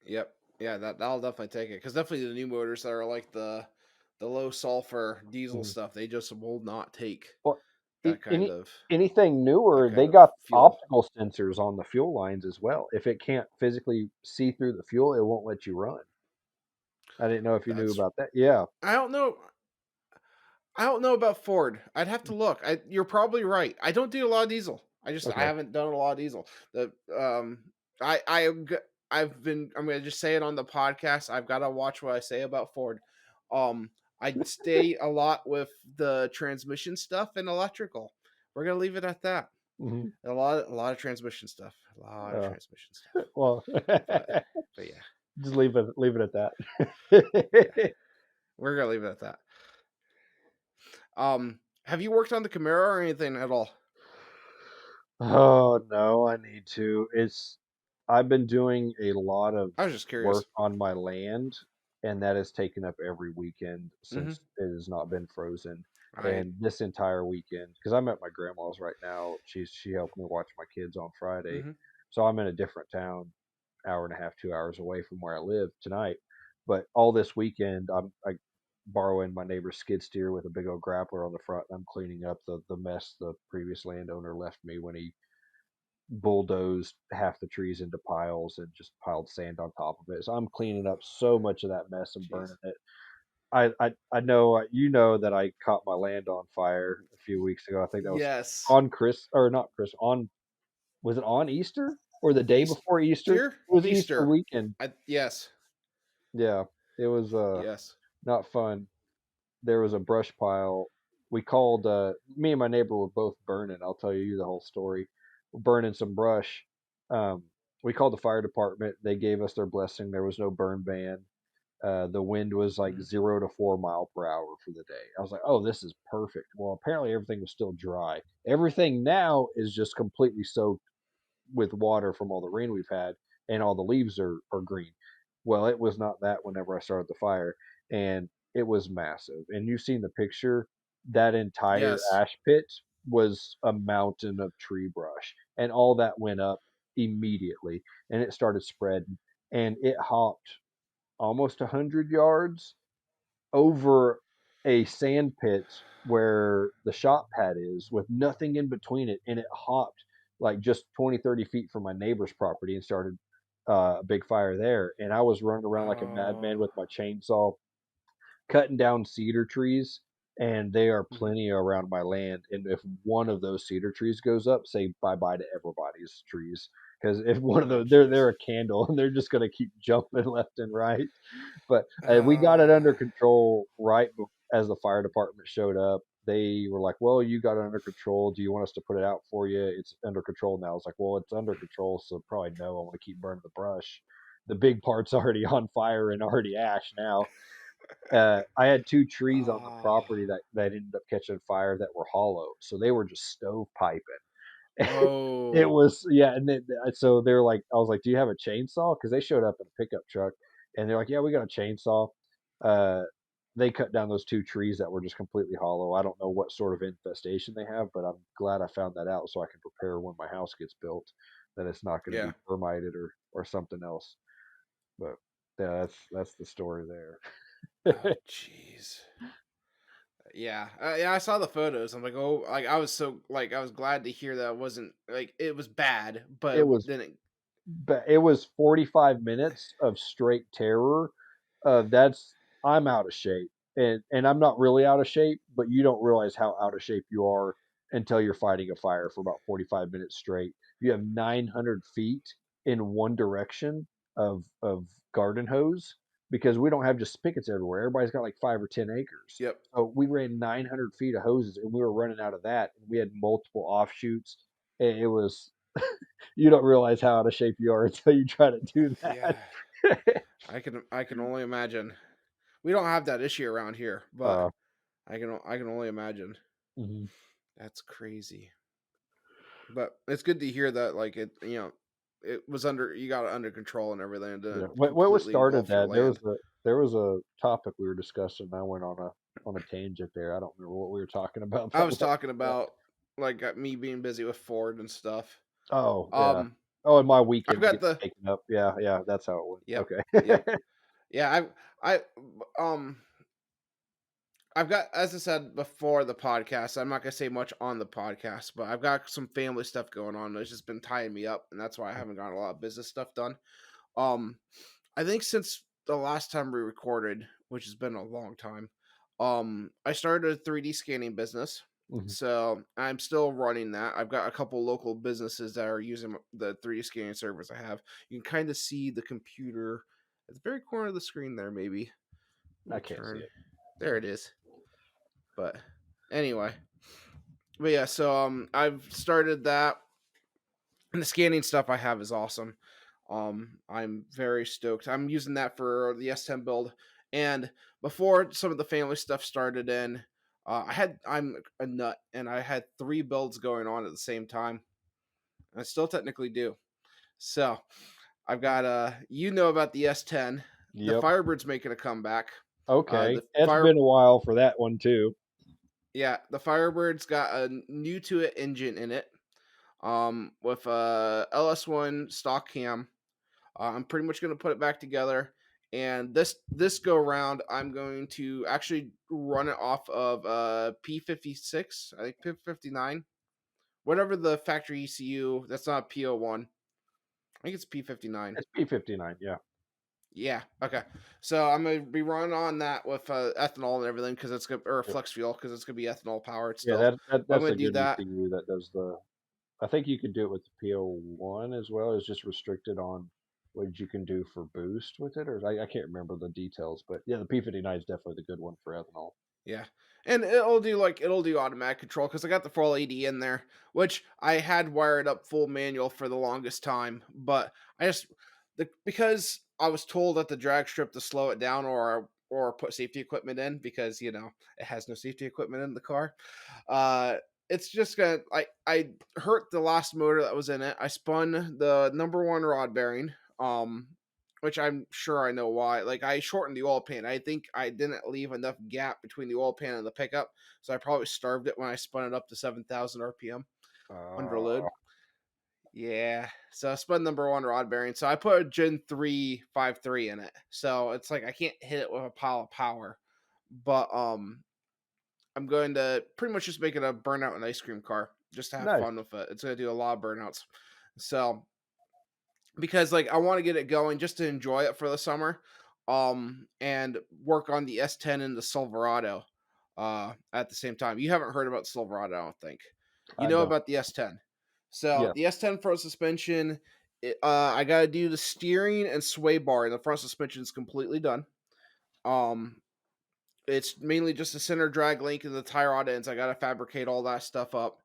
Yep. Yeah, that'll definitely take it. Because definitely the new motors that are like the low sulfur diesel Mhm. stuff, they just will not take Well, that kind any of anything newer, they fuel. got optical sensors on the fuel lines as well. If it can't physically see through the fuel, it won't let you run. I didn't know if you knew That's about that. Yeah. I don't know. I don't know about Ford. I'd have to look. You're probably right. I don't do a lot of diesel. I Okay. haven't done a lot of diesel. The I am g- I've been I'm gonna just say it on the podcast. I've got to watch what I say about Ford. I stay a lot with the transmission stuff and electrical. We're gonna leave it at that. Mhm. A lot of transmission stuff. A lot of Uh, transmission stuff. well, But yeah, just leave it at yeah. that. We're gonna leave it at that. Have you worked on the Camaro or anything at all? Oh, no, I need to. I've been doing a lot of I was just work curious. on my land, and that has taken up every weekend Hmm. since it has not been frozen. I And this entire weekend, because I'm at my grandma's right now, she helped me watch my kids on Friday. Mhm. So I'm in a different town, hour and a half, 2 hours away from where I live tonight. But all this weekend, I borrowing my neighbor's skid steer with a big old grappler on the front, and I'm cleaning up the mess the previous landowner left me when he bulldozed half the trees into piles and just piled sand on top of it. So I'm cleaning up so much of that mess and Jeez. burning it. I know, you know that I caught my land on fire a few weeks ago. I think that was Yes. on Chris or not Chris, on was it on Easter or the day before Easter? It was Easter Easter. weekend. Yes. Yeah, it was, Yes. not fun. There was a brush pile. We called, me and my neighbor were both burning. I'll tell you the whole story. We're burning some brush. Um, we called the fire department. They gave us their blessing. There was no burn ban. The wind was like Mhm. 0 to 4 mile per hour for the day. I was like, oh, this is perfect. Well, apparently everything was still dry. Everything now is just completely soaked with water from all the rain we've had, and all the leaves are green. Well, it was not that whenever I started the fire, and it was massive. And you've seen the picture. That entire Yes. ash pit was a mountain of tree brush, and all that went up immediately, and it started spreading, and it hopped almost 100 yards over a sand pit where the shop pad is with nothing in between it, and it hopped like just 20, 30 feet from my neighbor's property and started a big fire there. And I was running around like a madman Oh. with my chainsaw, cutting down cedar trees, and they are Mhm. plenty around my land. And if one of those cedar trees goes up, say bye bye to everybody's trees. Because if one of Oh, those, they're jeez. a candle, and they're just gonna keep jumping left and right. But, we got it Uh, under control as the fire department showed up. They were like, "Well, you got it under control. Do you want us to put it out for you? It's under control now." I was like, "Well, it's under control, so probably no. I wanna keep burning the brush. The big part's already on fire and already ash now." I had 2 trees on the oh. property that ended up catching fire that were hollow, so they were just stovepiping. It Oh. was yeah, and then so they're like I was like, "Do you have a chainsaw?" Because they showed up in a pickup truck, and they're like, "Yeah, we got a chainsaw." Uh, they cut down those 2 trees that were just completely hollow. I don't know what sort of infestation they have, but I'm glad I found that out so I can prepare when my house gets built, that it's not gonna Yeah. be termited or something else. But, yeah, that's the story there. Oh, jeez. Yeah. Yeah, I saw the photos. I'm like, "Oh," like, I was so like, I was glad to hear that it wasn't like, it was bad, It but was then it But it was 45 minutes of straight terror. That's I'm out of shape, and I'm not really out of shape, but you don't realize how out of shape you are until you're fighting a fire for about 45 minutes straight. You have 900 feet in one direction of garden hose because we don't have just spigots everywhere. Everybody's got like 5 or 10 acres. Yep. So we ran 900 feet of hoses, and we were running out of that. And we had multiple offshoots. It was you don't realize how out of shape you are until you try to do that. Yeah. I can only imagine. We don't have that issue around here, but Uh, I can only imagine. mhm. That's crazy. But it's good to hear that like it was under you got it under control and everything and Yeah. didn't What completely started engulf your that? There was land. a topic we were discussing. And I went on a tangent there. I don't remember what we were talking about I that was led talking to that. about like me being busy with Ford and stuff. Oh yeah. Um Oh, and my I've weekends got getting the taken up. Yeah, yeah. That's how it went. yep. Okay. Yep. Yeah, I um I've got, as I said before the podcast, I'm not gonna say much on the podcast, but I've got some family stuff going on that's just been tying me up, and that's why I haven't gotten a lot of business stuff done. Um, I think since the last time we recorded, which has been a long time, I started a 3D scanning business. Mhm. So I'm still running that. I've got a couple local businesses that are using the 3D scanning servers I have. You can kind of see the computer at the very corner of the screen there, maybe. Let I me can't see turn. it. There it is. But anyway, but yeah, so I've started that, and the scanning stuff I have is awesome. I'm very stoked. I'm using that for the S10 build, and before some of the family stuff started in, I'm a nut, and I had 3 builds going on at the same time. I still technically do. So I've got about the S10. The Yep. Firebird's making a comeback. Okay. The It's fire been a while for that one too. Yeah, the Firebird's got a new to it engine in it. With a LS1 stock cam. I'm pretty much going to put it back together, and this go round, I'm going to actually run it off of P56, I think P59, whatever the factory ECU. That's not PO1. I think it's P59. It's P59. Yeah. Yeah. Okay. So I'm gonna be running on that with ethanol and everything because it's gonna or Yep. flex fuel because it's gonna be ethanol powered Yeah, still. But I'm that's gonna a do good that. ECU that does the I think you could do it with the PO1 as well. It's just restricted on what you can do for boost with it, or I can't remember the details, but yeah, the P59 is definitely the good one for ethanol. Yeah. And it'll do automatic control because I got the full AD in there, which I had wired up full manual for the longest time. But I just because I was told at the drag strip to slow it down or put safety equipment in because it has no safety equipment in the car. Uh it's just gonna I hurt the last motor that was in it. I spun the number one rod bearing. Which I'm sure I know why. Like I shortened the oil pan. I think I didn't leave enough gap between the oil pan and the pickup, so I probably starved it when I spun it up to 7,000 RPM under Uh, load. Yeah, so I spun number one rod bearing. So I put a Gen 3 5.3 in it, so it's like I can't hit it with a pile of power. But I'm going to pretty much just make it a burnout and ice cream car, just to have nice. fun with it. It's going to do a lot of burnouts. So because like I want to get it going just to enjoy it for the summer and work on the S10 and the Silverado at the same time. You haven't heard about Silverado, I don't think. You I know don't. about the S10. So Yeah, the S10 front suspension, I got to do the steering and sway bar and the front suspension is completely done. um it's mainly just a center drag link and the tie rod ends. I got to fabricate all that stuff up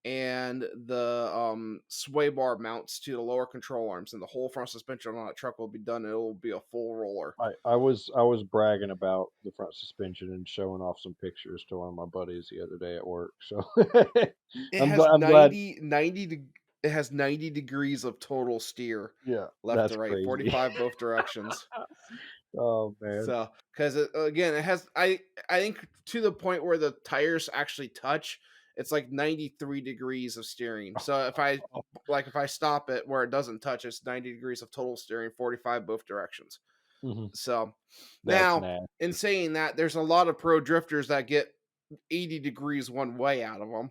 and the sway bar mounts to the lower control arms, and the whole front suspension on that truck will be done. It will be a full roller. I was bragging about the front suspension and showing off some pictures to one of my buddies the other day at work. So It has I'm glad. 90 degrees of total steer Yeah, left that's to right, crazy. 45 both directions. Oh man. So, because again, it has I think to the point where the tires actually touch, it's like 93 degrees of steering. So if I stop it where it doesn't touch, it's 90 degrees of total steering, 45 both directions. Mhm. So That's now, in nasty. saying that, there's a lot of pro drifters that get 80 degrees one way out of them.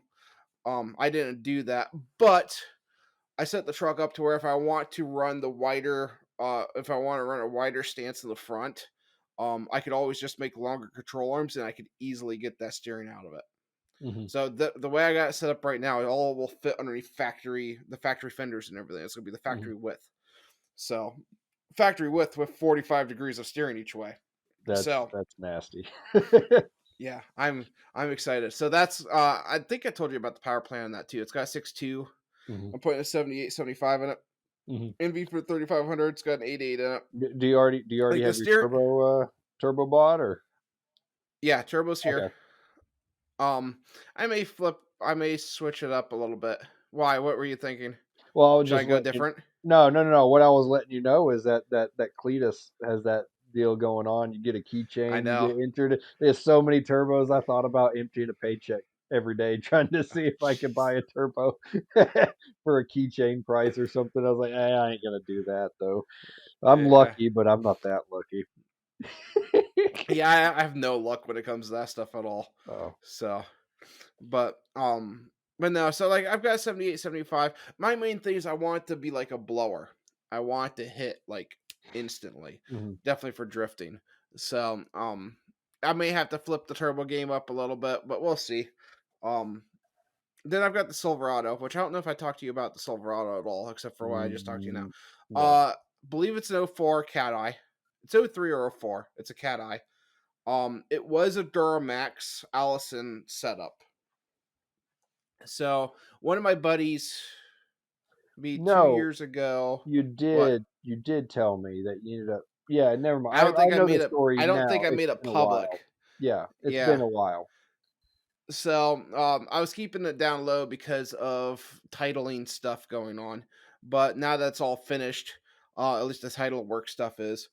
I didn't do that, but I set the truck up to where if I want to run the wider, if I want to run a wider stance in the front, I could always just make longer control arms and I could easily get that steering out of it. Mhm, So the way I got it set up right now, it all will fit underneath the factory fenders and everything. It's gonna be the mhm. factory width. So factory width with 45 degrees of steering each way. So That's nasty. yeah, I'm excited. So that's I think I told you about the power plant on that too. It's got a 6.2. Mhm, I'm putting a 78 75 in it. mhm. NV for 3500. It's got an 8.8 in it. Do you already Like the have your steer turbo bot or Yeah, turbo's here. okay. Um I may switch it up a little bit. Why? What were you thinking? Well, I was Should I just go letting you different? no, no, no, no, what I was letting you know is that Cletus has that deal going on. You get a I keychain, you know. get entered. There's so many turbos, I thought about emptying a paycheck every day trying to see if I could buy a turbo for a keychain price or something. I was like, I ain't gonna do that though." I'm Yeah. lucky, but I'm not that lucky. Yeah, I have no luck when it comes to that stuff at all. Oh. So, but but no, so like I've got 78 75. My main thing is I want it to be like a blower. I want to hit like instantly. Mhm, Definitely for drifting. So, I may have to flip the turbo game up a little bit, but we'll see. Um Then I've got the Silverado, which I don't know if I talked to you about the Silverado at all, except for what I just talked to you now. mm, no. Uh, believe it's an '04 Cat Eye. It's '03 or '04. It's a Cat Eye. It was a Duramax Allison setup. So one of my buddies, be two No, years ago. What? you did tell me that you ended up yeah, never mind. I don't I think I know the made it. story I don't think now. I It's made it been a while. public. Yeah, it's been Yeah. a while. So I was keeping it down low because of titling stuff going on, but now that's all finished. At least the title work stuff is.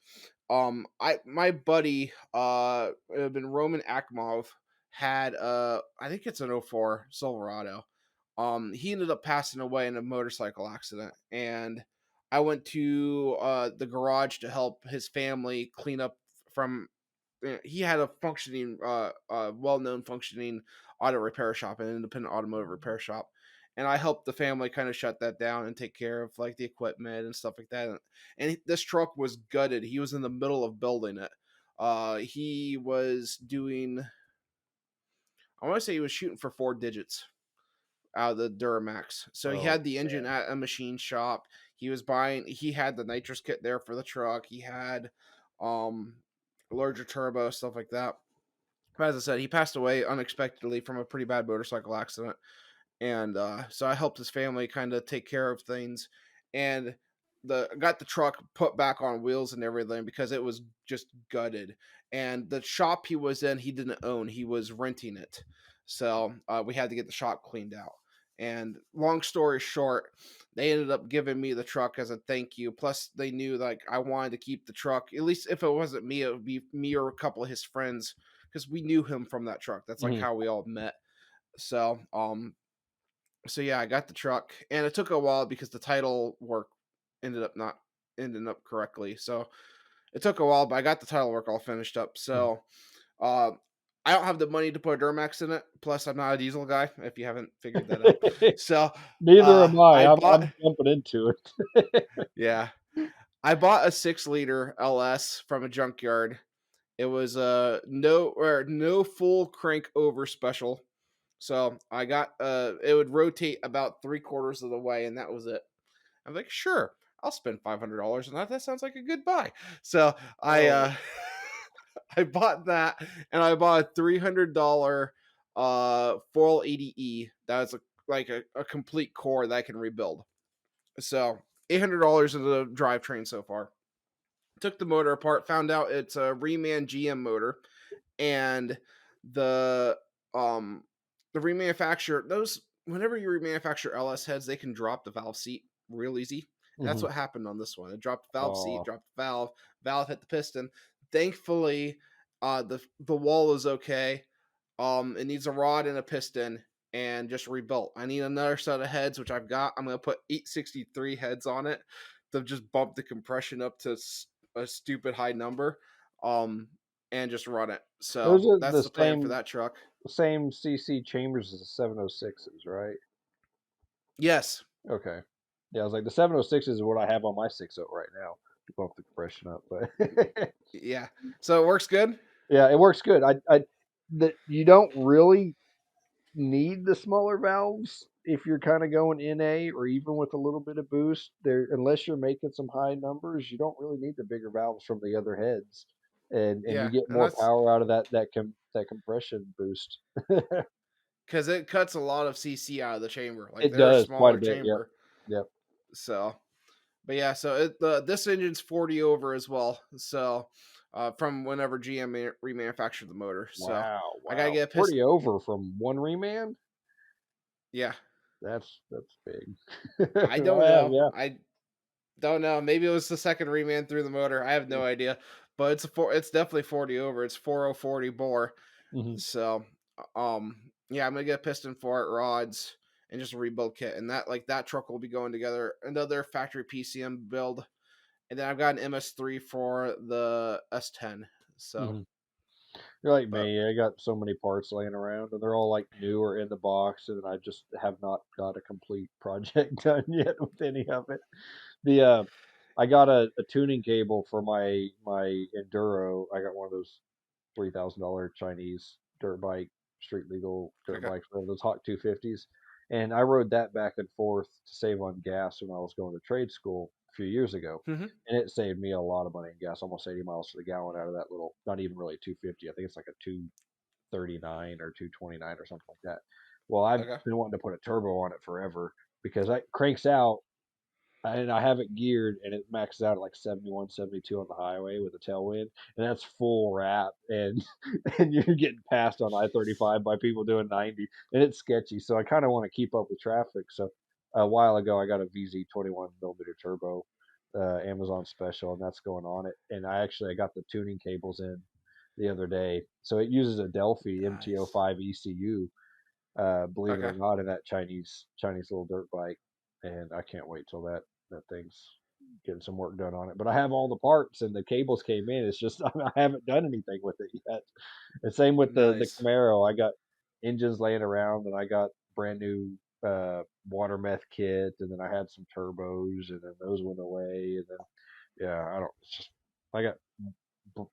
I my buddy been Roman Akmov had I think it's an '04 Silverado. He ended up passing away in a motorcycle accident, and I went to the garage to help his family clean up from he had a functioning, well-known functioning auto repair shop, an independent automotive repair shop, and I helped the family kind of shut that down and take care of like the equipment and stuff like that. And this truck was gutted. He was in the middle of building it. He was doing, I want to say he was shooting for 4 digits out of the Duramax. So he Oh had the engine man. at a machine shop. He had the nitrous kit there for the truck. He had um larger turbo, stuff like that. But as I said, he passed away unexpectedly from a pretty bad motorcycle accident. And so I helped his family kind of take care of things, and the got the truck put back on wheels and everything because it was just gutted. And the shop he was in, he didn't own; he was renting it, so we had to get the shop cleaned out. And long story short, they ended up giving me the truck as a thank you. Plus, they knew like I wanted to keep the truck. At least if it wasn't me, it would be me or a couple of his friends because we knew him from that truck. That's like Mhm. how we all met. So, so yeah, I got the truck, and it took a while because the title work ended up not ending up correctly. So it took a while, but I got the title work all finished up. Mhm. So uh, I don't have the money to put a Duramax in it. Plus, I'm not a diesel guy. If you haven't figured that out, so Neither am I. I bought I'm jumping into it. yeah, I bought a 6 liter LS from a junkyard. It was a no full crank over special. So I got it would rotate about 3/4 of the way, and that was it. I'm like, sure, I'll spend $500 on that. That sounds like a good buy. So I Oh, I bought that, and I bought a $300 foil 80E. That was like a complete core that I can rebuild. So $800 of the drivetrain so far. Took the motor apart, found out it's a reman GM motor, and the um the remanufacturer those whenever you remanufacture LS heads, they can drop the valve seat real easy. That's mhm. what happened on this one. It dropped the valve seat, Oh, dropped the valve hit the piston. Thankfully, the wall is okay. It needs a rod and a piston and just rebuilt. I need another set of heads, which I've got. I'm gonna put 863 heads on it to just bump the compression up to a stupid high number. Um, and just run it. So those are that's the the plan for that truck. same CC chambers as the 706s, right? Yes. Okay. Yeah, I was like, the 706 is what I have on my 60 right now to bump the compression up, but Yeah. So it works good. yeah, it works good. I that you don't really need the smaller valves if you're kinda going NA or even with a little bit of boost there unless you're making some high numbers, you don't really need the bigger valves from the other heads, and you Yeah, get and more that's power out of that compression boost. because it cuts a lot of CC out of the chamber. Like It they're a does quite a smaller bit, yep, chamber. yep. So, but yeah, so this engine's 40 over as well. So, from whenever GM remanufactured the motor. So Wow, I gotta wow. get a piston. 40 over from 1 reman? Yeah, That's big. I don't Wow, know. yeah. I don't know. Maybe it was the second reman through the motor. I have no idea. But it's definitely 40 over. It's 4040 bore. Mhm, So, yeah, I'm gonna get a piston for it, rods, and just a rebuild kit. And that truck will be going together. Another factory PCM build, and then I've got an MS3 for the S10. So, mhm. You're like but me, I got so many parts laying around, and they're all, like, new or in the box, and I just have not got a complete project done yet with any of it. The, I got a tuning cable for my Enduro. I got one of those $3,000 Chinese dirt bike, street legal dirt okay. bikes, one of those Hawk 250s, and I rode that back and forth to save on gas when I was going to trade school a few years ago, Hmm. and it saved me a lot of money in gas, almost 80 miles to the gallon out of that little, not even really 250. I think it's like a 239 or 229 or something like that. Well, I've Okay. been wanting to put a turbo on it forever because it cranks out and I have it geared and it maxes out at like 71, 72 on the highway with a tailwind, and that's full wrap, and and you're getting passed on I-35 by people doing 90, and it's sketchy. So I kind of want to keep up with traffic. So a while ago, I got a VZ 21 millimeter turbo, Amazon special, and that's going on it. And I got the tuning cables in the other day, so it uses a Delphi Nice. MT05 ECU, believe it Okay. or not, in that Chinese little dirt bike, and I can't wait till that thing's getting some work done on it. But I have all the parts and the cables came in. It's just I haven't done anything with it yet. And same with the Nice. Camaro. I got engines laying around, and I got brand new water meth kit, and then I had some turbos, and then those went away, and then yeah, I don't. It's just I got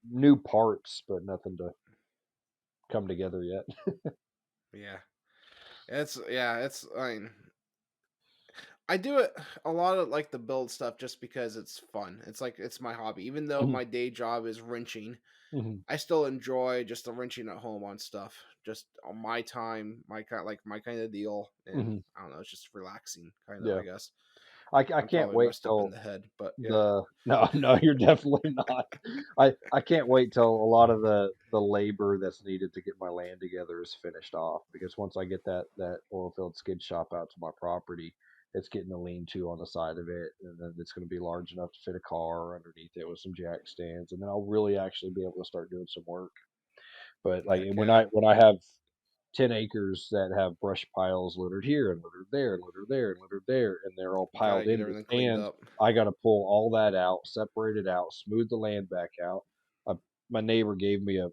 new parts, but nothing to come together yet. Yeah. It's I mean, I do it a lot of like the build stuff just because it's fun. It's like it's my hobby. Even though Mhm, my day job is wrenching, mhm, I still enjoy just the wrenching at home on stuff. Just on my time, my kind of deal. And mhm. I don't know, it's just relaxing, kind of, Yeah, I guess. I I'm can't probably wait messed up in till the head, but yeah. the no, no, you're definitely not. I can't wait till a lot of the labor that's needed to get my land together is finished off, because once I get that oil field skid shop out to my property, it's getting a lean-to on the side of it, and then it's going to be large enough to fit a car underneath it with some jack stands, and then I'll really actually be able to start doing some work. But like Heck when yeah. I have 10 acres that have brush piles littered here and littered there and littered there and littered there, and they're all Gotta piled get into everything cleaned sand. up. I got to pull all that out, separate it out, smooth the land back out. My neighbor gave me a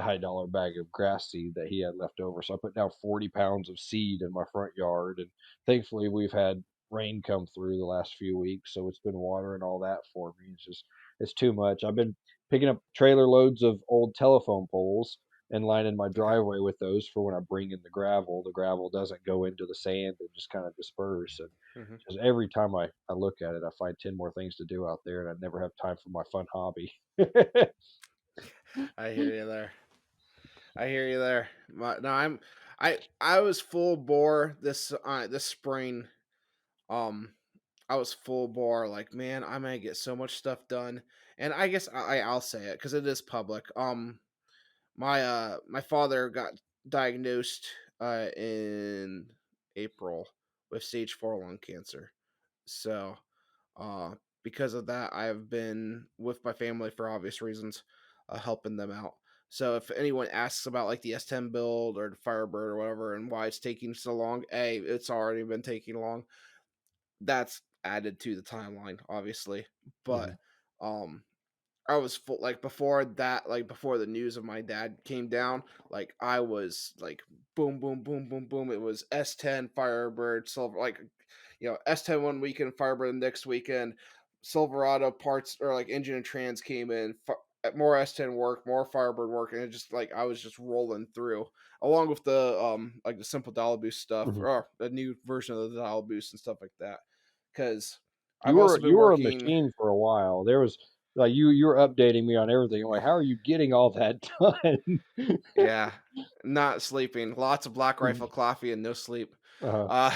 high dollar bag of grass seed that he had left over. So I put down 40 pounds of seed in my front yard. And thankfully, we've had rain come through the last few weeks. So it's been watering all that for me. It's too much. I've been picking up trailer loads of old telephone poles and lining my Okay. driveway with those for when I bring in the gravel. The gravel doesn't go into the sand and just kind of disperse. And Hmm. just every time I look at it, I find 10 more things to do out there, and I never have time for my fun hobby. I hear you there. I hear you there. No, I was full bore this spring. Um, I was full bore. Like, man, I'm gonna get so much stuff done. And I guess I'll say it because it is public. My father got diagnosed in April with stage 4 lung cancer. So uh, because of that, I've been with my family for obvious reasons, helping them out. So if anyone asks about like the S10 build or the Firebird or whatever and why it's taking so long, it's already been taking long. That's added to the timeline, obviously. But Mhm, um I was full like before that, like before the news of my dad came down, like I was like boom, boom, boom, boom, boom. It was S10, Firebird, Silver, like S10 one weekend, Firebird the next weekend, Silverado parts or like engine and trans came in, more S10 work, more Firebird work, and it just like I was just rolling through, along with the like the simple dial boost stuff mhm. or the new version of the dial boost and stuff like that. Because You I've were also been you were a working. machine for a while. There was like you were updating me on everything. I'm like, "How are you getting all that done?" Yeah, not sleeping. Lots of Black Mhm. Rifle coffee and no sleep. Uh-huh. Uh,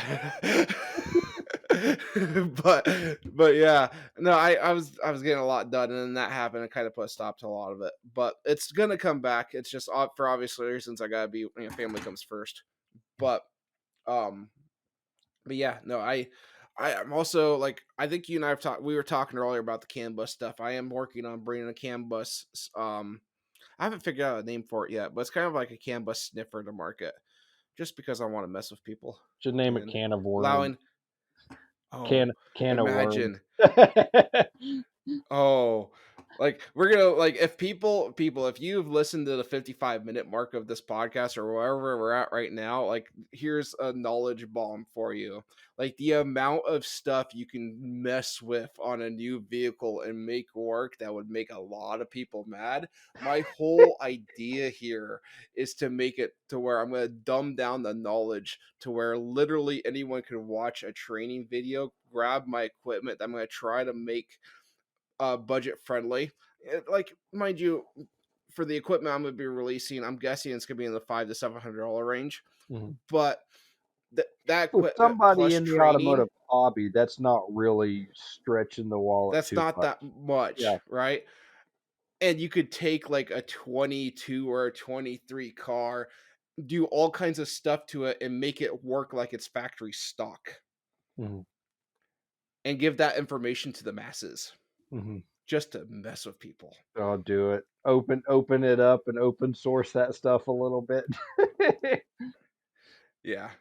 but yeah, no, I was getting a lot done, and then that happened and kind of put a stop to a lot of it. But it's gonna come back. It's just for obvious reasons. I gotta be family comes first. But um, but yeah, no, I'm also like I think you and I have talked. We were talking earlier about the CAN bus stuff. I am working on bringing a CAN bus. I haven't figured out a name for it yet, but it's kind of like a CAN bus sniffer to market, just because I want to mess with people Should name it and can of worms. allowing. Oh, Can of worms. imagine. Oh, like we're gonna like if people if you've listened to the 55-minute mark of this podcast or wherever we're at right now, like here's a knowledge bomb for you. Like the amount of stuff you can mess with on a new vehicle and make work that would make a lot of people mad. My whole idea here is to make it to where I'm gonna dumb down the knowledge to where literally anyone can watch a training video, grab my equipment. I'm gonna try to make budget friendly. Like, mind you, for the equipment I'm going to be releasing, I'm guessing it's going to be in the $500 to $700 range. Mhm. But that For equipment somebody plus in the training, automotive hobby, that's not really stretching the wallet that's too not much. that much, Yeah. right? And you could take like a 22 or a 23 car, do all kinds of stuff to it, and make it work like it's factory stock, Mhm, and give that information to the masses mhm. just to mess with people. I'll do it. Open it up and open source that stuff a little bit. Yeah.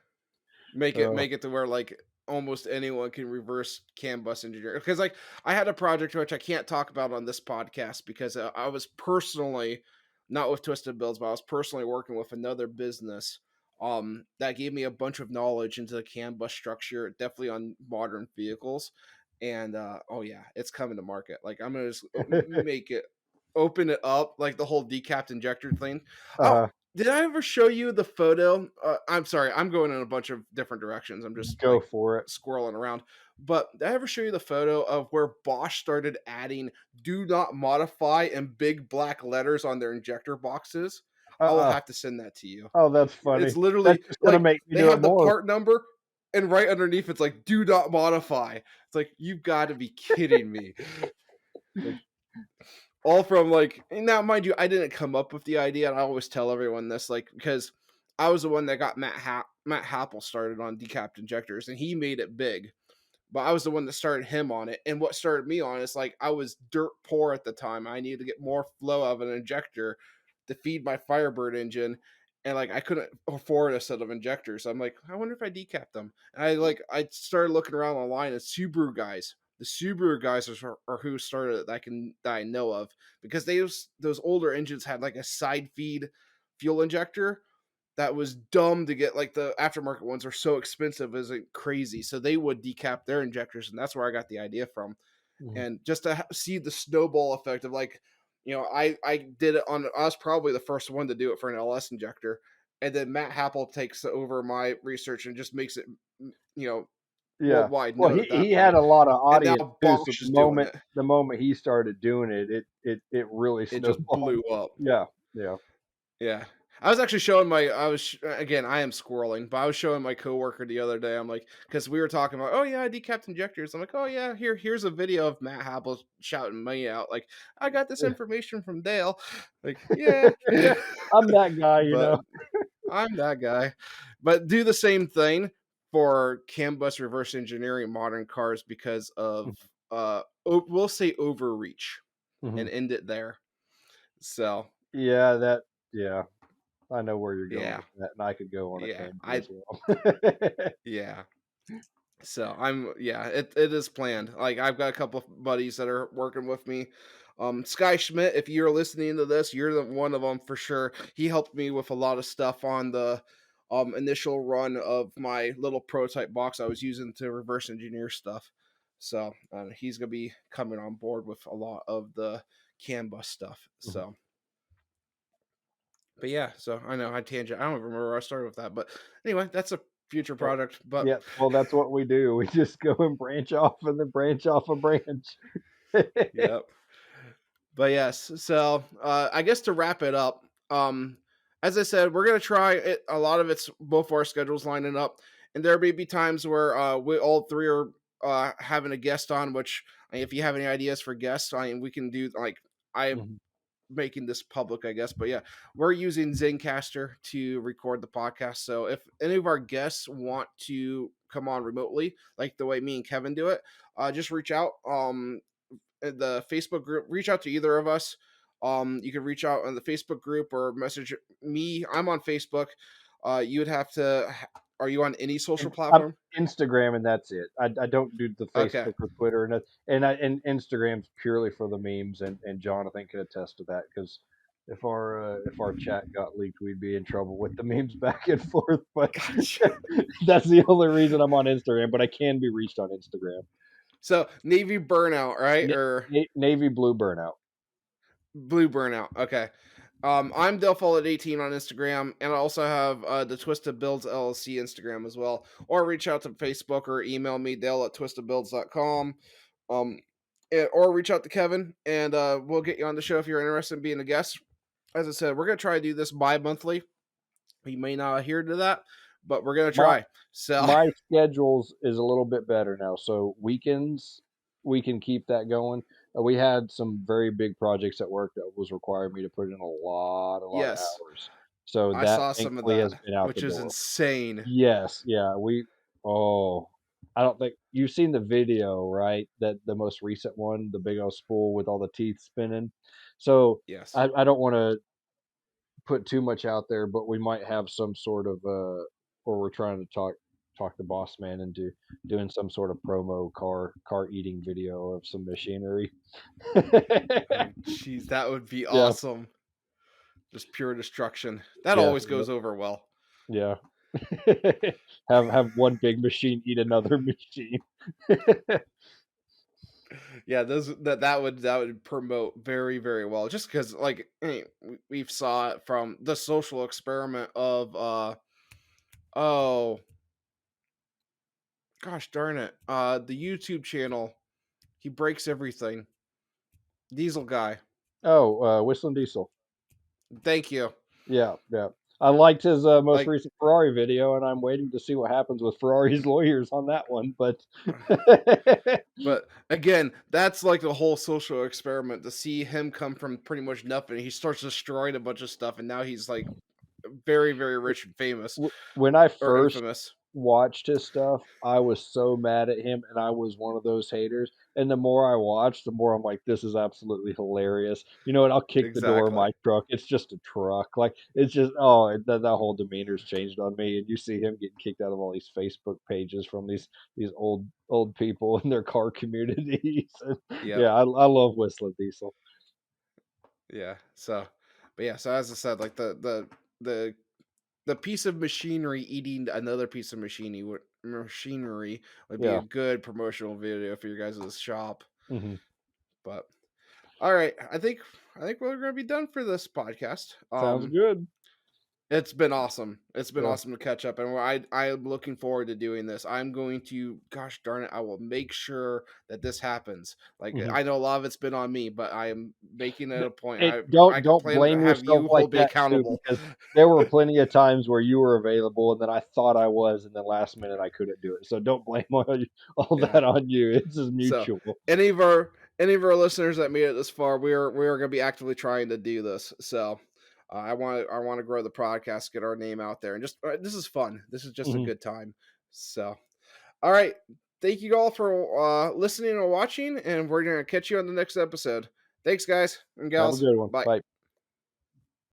Make it Uh, make it to where, like, almost anyone can reverse CAN bus engineer. Because, like, I had a project which I can't talk about on this podcast because, I was personally not with Twisted Builds, but I was personally working with another business that gave me a bunch of knowledge into the CAN bus structure, definitely on modern vehicles. And oh yeah, it's coming to market. Like I'm gonna just make it, open it up, like the whole decapped injector thing. Oh, Uh-huh. did I ever show you the photo? I'm sorry, I'm going in a bunch of different directions. I'm just Go like for it. squirreling around. But did I ever show you the photo of where Bosch started adding "Do not modify" in big black letters on their injector boxes? I will Uh-uh. have to send that to you. Oh, that's It's funny. That's literally just gonna like make me they do it have the more. part number, and right underneath it's like "Do not modify." It's like, "You've gotta be kidding me." Like, all from, like, and now, mind you, I didn't come up with the idea, and I always tell everyone this, like, because I was the one that got Matt Happel started on decapped injectors, and he made it big. But I was the one that started him on it, and what started me on is, like, I was dirt poor at the time. I needed to get more flow of an injector to feed my Firebird engine, and, like, I couldn't afford a set of injectors. I'm like, "I wonder if I decap them." And I started looking around online, and Subaru guys, the Subaru guys are who started it, that I know of, because those older engines had, like, a side feed fuel injector that was dumb to get. Like, the aftermarket ones are so expensive, isn't crazy, so they would decap their injectors, and that's where I got the idea from. Mhm. And just to see the snowball effect of, like, I did it on, I was probably the first one to do it for an LS injector, and then Matt Happel takes over my research and just makes it, you know Yeah. worldwide Well, known he at that he had point. a lot of And audience now too, so Bosch is doing it. the moment he started doing it, it really It just snowballed. blew up. Yeah, yeah. Yeah. I was actually showing my I was sh again, I am squirreling, but I was showing my coworker the other day. I'm like, because we were talking about, "Oh, yeah, I decapped injectors." I'm like, "Oh, yeah, here's a video of Matt Happel shouting me out, like, I got this information from Dale." Like, "Yeah." I'm that guy, you But know? I'm that guy. But do the same thing for CAN bus reverse engineering modern cars because of, Mhm, we'll say overreach, mhm. and end it there. So, Yeah, yeah, I know where you're going yeah. with that, and I could go on a Yeah. tangent I as well. Yeah. So yeah, it is planned. Like, I've got a couple of buddies that are working with me. Sky Schmidt, if you're listening to this, you're the one of them for sure. He helped me with a lot of stuff on the initial run of my little prototype box I was using to reverse engineer stuff. So he's gonna be coming on board with a lot of the CAN bus stuff. Mhm. So, but yeah, so I know I tangent. I don't even remember where I started with that, but anyway, that's a future Well, product. But yeah, well, that's what we do. We just go and branch off and then branch off a branch. yeah. But yes, so I guess to wrap it up, as I said, we're gonna try it. A lot of it's both our schedules lining up, and there may be times where we all three are having a guest on. Which, if you have any ideas for guests, we can do, like, I'm Mhm, making this public, I guess. But yeah, we're using Zencaster to record the podcast. So if any of our guests want to come on remotely, like the way me and Kevin do it, just reach out. The Facebook group, reach out to either of us. You can reach out on the Facebook group or message me. I'm on Facebook. You would have to. Are you on any social and I'm platform? Instagram, and that's it. I don't do the Okay, Facebook or Twitter, and Instagram's purely for the memes, and Jonathan can attest to that because if our chat got leaked, we'd be in trouble with the memes back and forth. But gotcha. that's the only reason I'm on Instagram. But I can be reached on Instagram. So Navy Burnout, right? Na Or Navy blue burnout. Blue Burnout. Okay. I'm Delphol at 18 on Instagram, and I also have the Twisted Builds LLC Instagram as well. Or reach out to Facebook or email me, Dale at twistedbuilds.com. Um, or reach out to Kevin, and we'll get you on the show if you're interested in being a guest. As I said, we're going to try to do this bi monthly. You may not adhere to that, but we're going to My try. So, My schedules is a little bit better now, so weekends, we can keep that going. We had some very big projects at work that was requiring me to put in a lot of yes, hours. So I that saw some of thankfully that, has been out the which is door. insane. Yes, yeah, oh, I don't think you've seen the video, right? That the most recent one, the big old spool with all the teeth spinning. So Yes. I don't wanna put too much out there, but we might have some sort of or we're trying to talk the boss man into doing some sort of promo car eating video of some machinery. Oh, jeez, that would be Yeah, awesome. Just pure destruction. That yeah, always yeah. goes over well. Yeah. Have one big machine eat another machine. Yeah, those that would promote very, very well, just because, like, we've saw it from the social experiment of, oh, gosh darn it, the YouTube channel, he breaks everything. Diesel guy. Oh, Whistling Diesel. Thank you. Yeah, yeah. I liked his, most Like, recent Ferrari video, and I'm waiting to see what happens with Ferrari's lawyers on that one, but but again, that's like the whole social experiment to see him come from pretty much nothing. He starts destroying a bunch of stuff, and now he's like very, very rich and famous when I or first infamous. watched his stuff, I was so mad at him, and I was one of those haters, and the more I watched, the more I'm like, "This is absolutely hilarious." You know what? I'll kick the door of Exactly. my truck. It's just a truck. Like, it's just oh, that whole demeanor's changed on me, and you see him getting kicked out of all these Facebook pages from these old people in their car communities, and Yep. yeah, I love Whistling Diesel. Yeah. So, but yeah. So as I said, like the the piece of machinery eating another piece of machinery would be a Yeah, good promotional video for your guys' shop. mhm. But all right, I think we're gonna be done for this podcast. Sounds good. It's been awesome. It's been Yeah, awesome to catch up, and I am looking forward to doing this. I'm going to, gosh darn it, I will make sure that this happens. Like, mhm. I know a lot of it's been on me, but I am making it D a point. it I can don't plan to blame have yourself you like hold me that too, accountable. because there were plenty of times where you were available and then I thought I was, and then last minute I couldn't do it. So don't blame all Yeah. that on you. It's just So mutual. any of our listeners that made it this far, we are going to be actively trying to do this. So I want to grow the podcast, get our name out there, and just this is fun. This is just a Mhm. good time. So all right, thank you all for listening and watching, and we're gonna catch you on the next episode. Thanks, guys and Have a gals. good one. Bye. Bye.